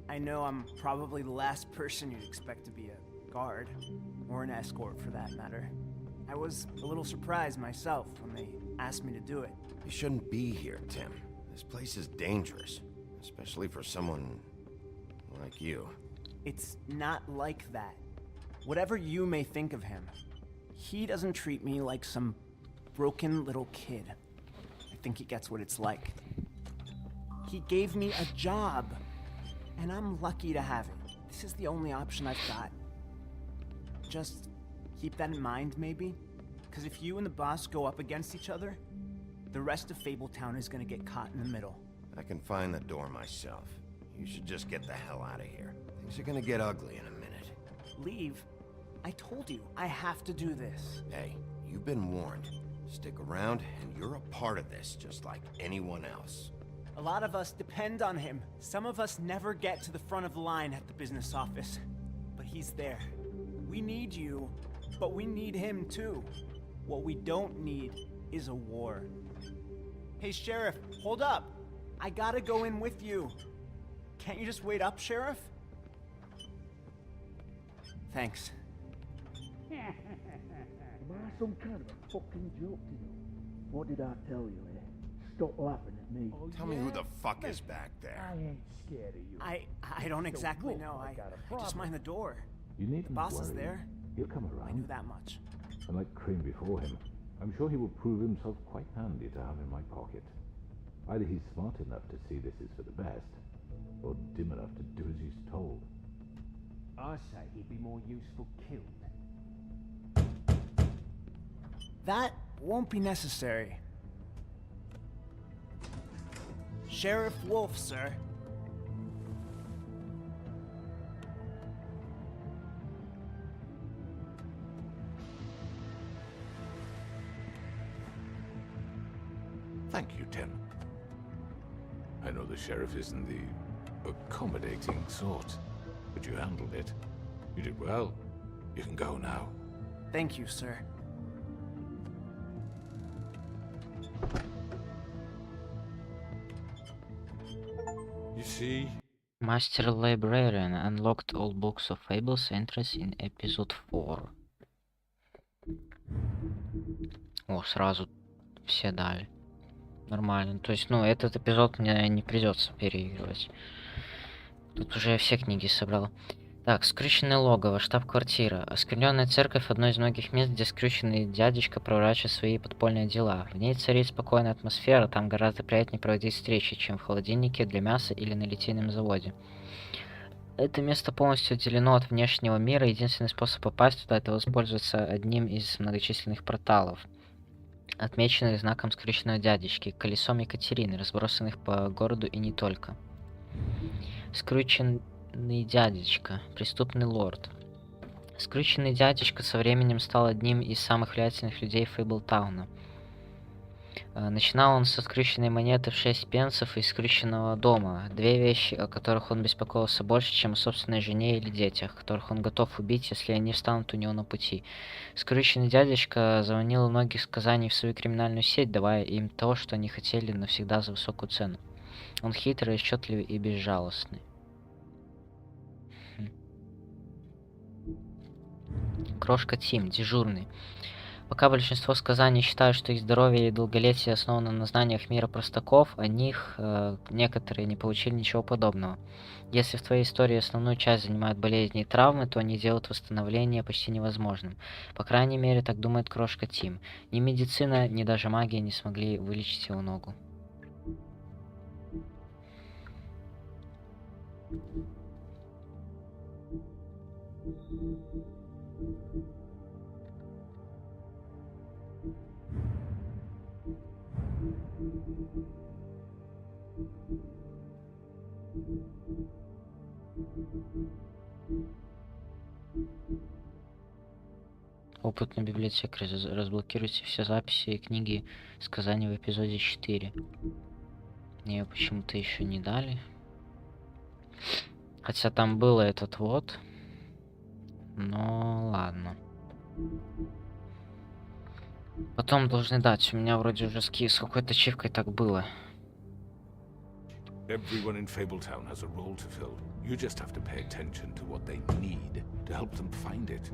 I know I'm probably the last person you'd expect to be a guard, or an escort for that matter. I was a little surprised myself when they asked me to do it. You shouldn't be here, Tim. This place is dangerous, especially for someone like you. It's not like that. Whatever you may think of him, he doesn't treat me like some broken little kid. I think he gets what it's like. He gave me a job. And I'm lucky to have it. This is the only option I've got. Just keep that in mind, maybe? Because if you and the boss go up against each other, the rest of Fabletown is gonna get caught in the middle. I can find the door myself. You should just get the hell out of here. Things are gonna get ugly in a minute. Leave? I told you, I have to do this. Hey, you've been warned. Stick around, and you're a part of this, just like anyone else. A lot of us depend on him. Some of us never get to the front of the line at the business office. But he's there. We need you, but we need him too. What we don't need is a war. Hey, Sheriff, hold up. I gotta go in with you. Can't you just wait up, Sheriff? Thanks. Am I some kind of a fucking joke to you? What did I tell you, eh? Stop laughing at me. Tell me who the fuck is back there. I ain't scared of you. I don't exactly know. I just mind the door. You needn't The boss worry. is there. He'll come I around. knew that much. And like Crane before him, I'm sure he will prove himself quite handy to have in my pocket. Either he's smart enough to see this is for the best, or dim enough to do as he's told. I say he'd be more useful killed. That won't be necessary. Sheriff Wolf, sir. Thank you, Tim. I know the sheriff isn't the accommodating sort, but you handled it. You did well. You can go now. Thank you, sir. You see? Master Librarian unlocked all books of Fables entries in episode 4. О, сразу все дали. Нормально. То есть, ну, этот эпизод мне не придется переигрывать. Тут уже я все книги собрал. Так, скрюченное логово, штаб-квартира. Оскверненная церковь — одно из многих мест, где скрюченный дядечка проворачивает свои подпольные дела. В ней царит спокойная атмосфера, там гораздо приятнее проводить встречи, чем в холодильнике для мяса или на литейном заводе. Это место полностью отделено от внешнего мира, единственный способ попасть туда — это воспользоваться одним из многочисленных порталов, отмеченных знаком скрюченного дядечки, колесом Екатерины, разбросанных по городу и не только. Скрюченный дядечка, преступный лорд. Скрюченный дядечка со временем стал одним из самых влиятельных людей Фейблтауна. Начинал он со скрюченной монеты в 6 пенсов и скрюченного дома. Две вещи, о которых он беспокоился больше, чем о собственной жене или детях, которых он готов убить, если они встанут у него на пути. Скрюченный дядечка заманил многих сказаний в свою криминальную сеть, давая им то, что они хотели навсегда за высокую цену. Он хитрый, расчетливый и безжалостный. Крошка Тим, дежурный. Пока большинство сказаний считают, что их здоровье и долголетие основано на знаниях мира простаков, о них некоторые не получили ничего подобного. Если в твоей истории основную часть занимают болезни и травмы, то они делают восстановление почти невозможным. По крайней мере, так думает крошка Тим. Ни медицина, ни даже магия не смогли вылечить его ногу. Опытный библиотек. Разблокируйте все записи и книги сказаний в эпизоде 4. Мне почему-то еще не дали. Хотя там было этот вот. Но ладно. Потом должны дать. У меня вроде уже с какой-то ачивкой так было. Everyone in Fabletown has a role to fill. You just have to pay attention to what they need to help them find it.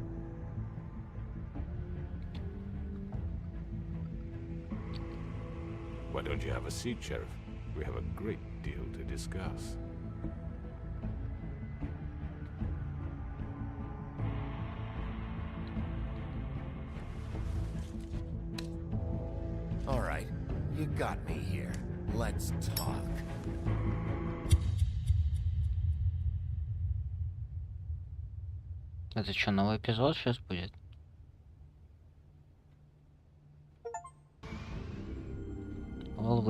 Why don't you have a seat, Sheriff? We have a great deal to discuss. All right, you got me here. Let's talk. Это что, новый эпизод сейчас будет? All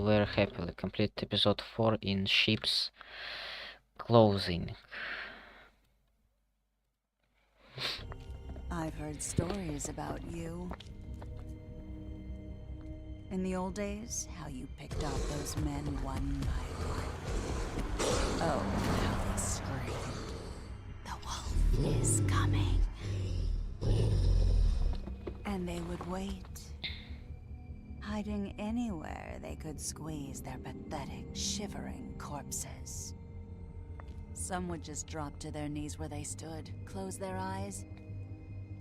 were happily complete episode 4 in ship's closing. I've heard stories about you. In the old days, how you picked off those men one by one. Oh, how they screamed. The wolf is coming. And they would wait, hiding anywhere they could squeeze their pathetic, shivering corpses. Some would just drop to their knees where they stood, close their eyes,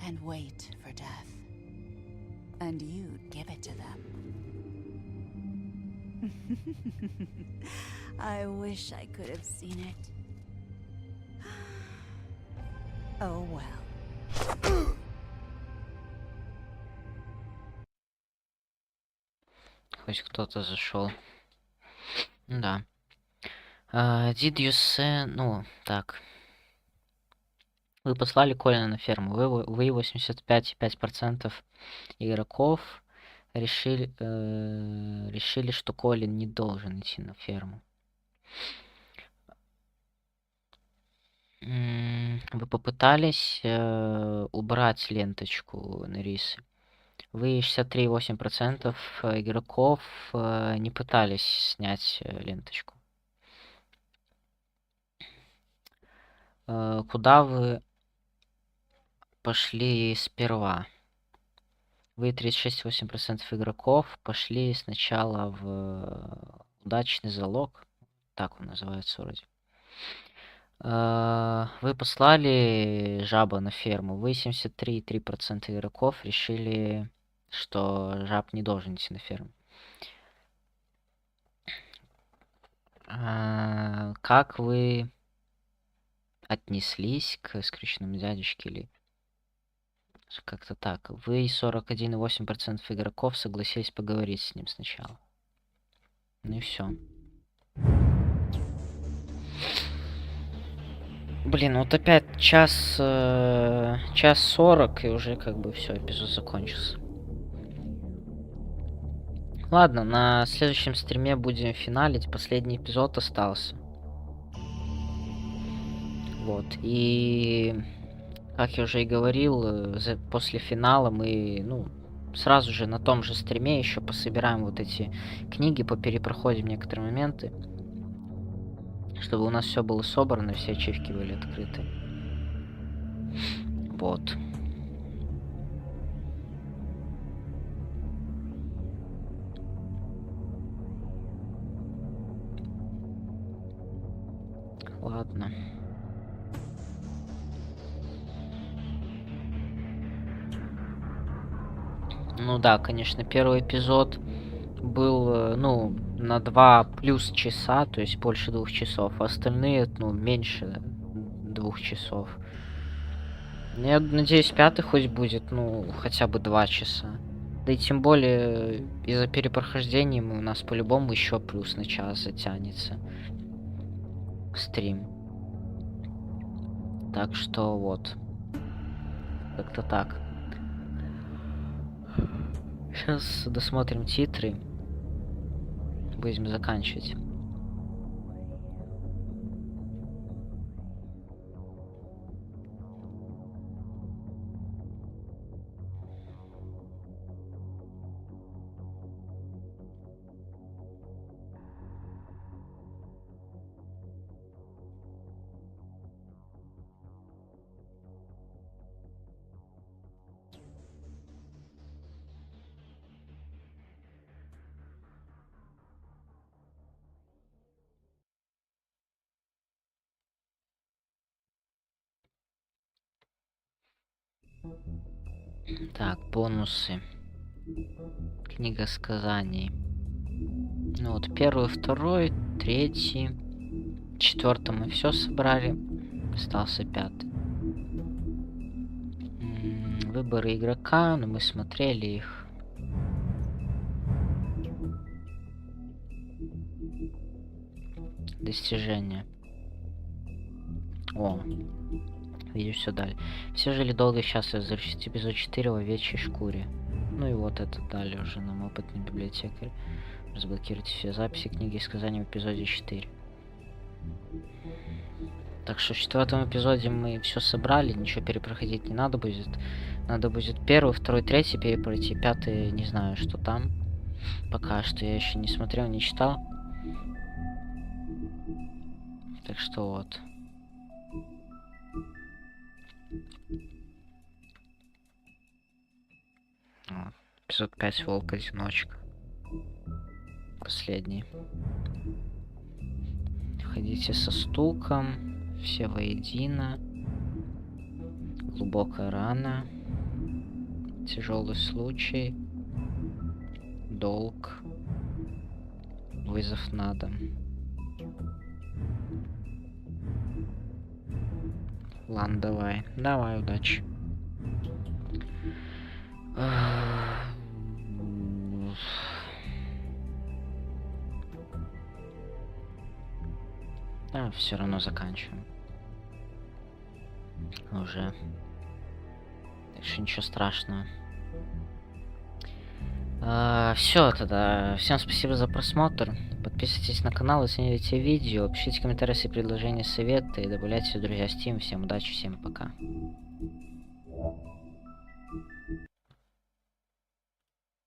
and wait for death. And you'd give it to them. I wish I could have seen it. Oh well. Хоть кто-то зашел. Да. Did you say... Ну, так. Вы послали Колина на ферму. Вы 85,5% игроков решили, что Колин не должен идти на ферму. Вы попытались убрать ленточку на рисы. Вы 63,8% игроков не пытались снять ленточку. Куда вы пошли сперва? Вы 36,8% игроков пошли сначала в удачный залог. Так он называется вроде. Вы послали жаба на ферму. Вы 73,3% игроков решили, что жаб не должен идти на ферму. Как вы отнеслись к скрюченному дядюшке или как-то так? Вы 41,8% игроков согласились поговорить с ним сначала. Ну и все. Блин, вот опять час 40 и уже как бы все, эпизод закончился. Ладно, на следующем стриме будем финалить. Последний эпизод остался. Вот, и как я уже и говорил, после финала мы, сразу же на том же стриме еще пособираем вот эти книги, поперепроходим некоторые моменты, чтобы у нас все было собрано, все ачивки были открыты. Вот. Ладно. Ну да, конечно, первый эпизод был, ну, на 2 плюс часа, то есть больше 2 часов. А остальные, ну, меньше 2 часов. Я надеюсь, пятый хоть будет, ну, хотя бы 2 часа. Да и тем более, из-за перепрохождения у нас по-любому еще плюс на час затянется стрим. Так что вот. Как-то так. Сейчас досмотрим титры. Будем заканчивать. Так, бонусы. Книга сказаний. Ну вот, первый, второй, третий, четвертый мы все собрали. Остался пятый. Выборы игрока, но мы смотрели их. Достижения. О, видишь, все далее. Все жили долго и счастливо, завершить эпизод 4 в овечьей шкуре. Ну и вот это далее уже нам опытный библиотекарь. Разблокируйте все записи, книги и сказания в эпизоде 4. Так что в 4 эпизоде мы все собрали, ничего перепроходить не надо будет. Надо будет первый, второй, третий перепройти, пятый, не знаю, что там. Пока что я еще не смотрел, не читал. Так что вот. Вот. Эпизод 5 Волк Одиночка. Последний. Ходите со стуком. Все воедино. Глубокая рана. Тяжелый случай. Долг. Вызов на дом. Ладно, давай. Давай, удачи. Да, все равно заканчиваем. Уже. Так что ничего страшного. Все тогда. Всем спасибо за просмотр. Подписывайтесь на канал, оценивайте видео, пишите комментарии, если предложения, советы, добавляйте друзья в Steam. Всем удачи, всем пока.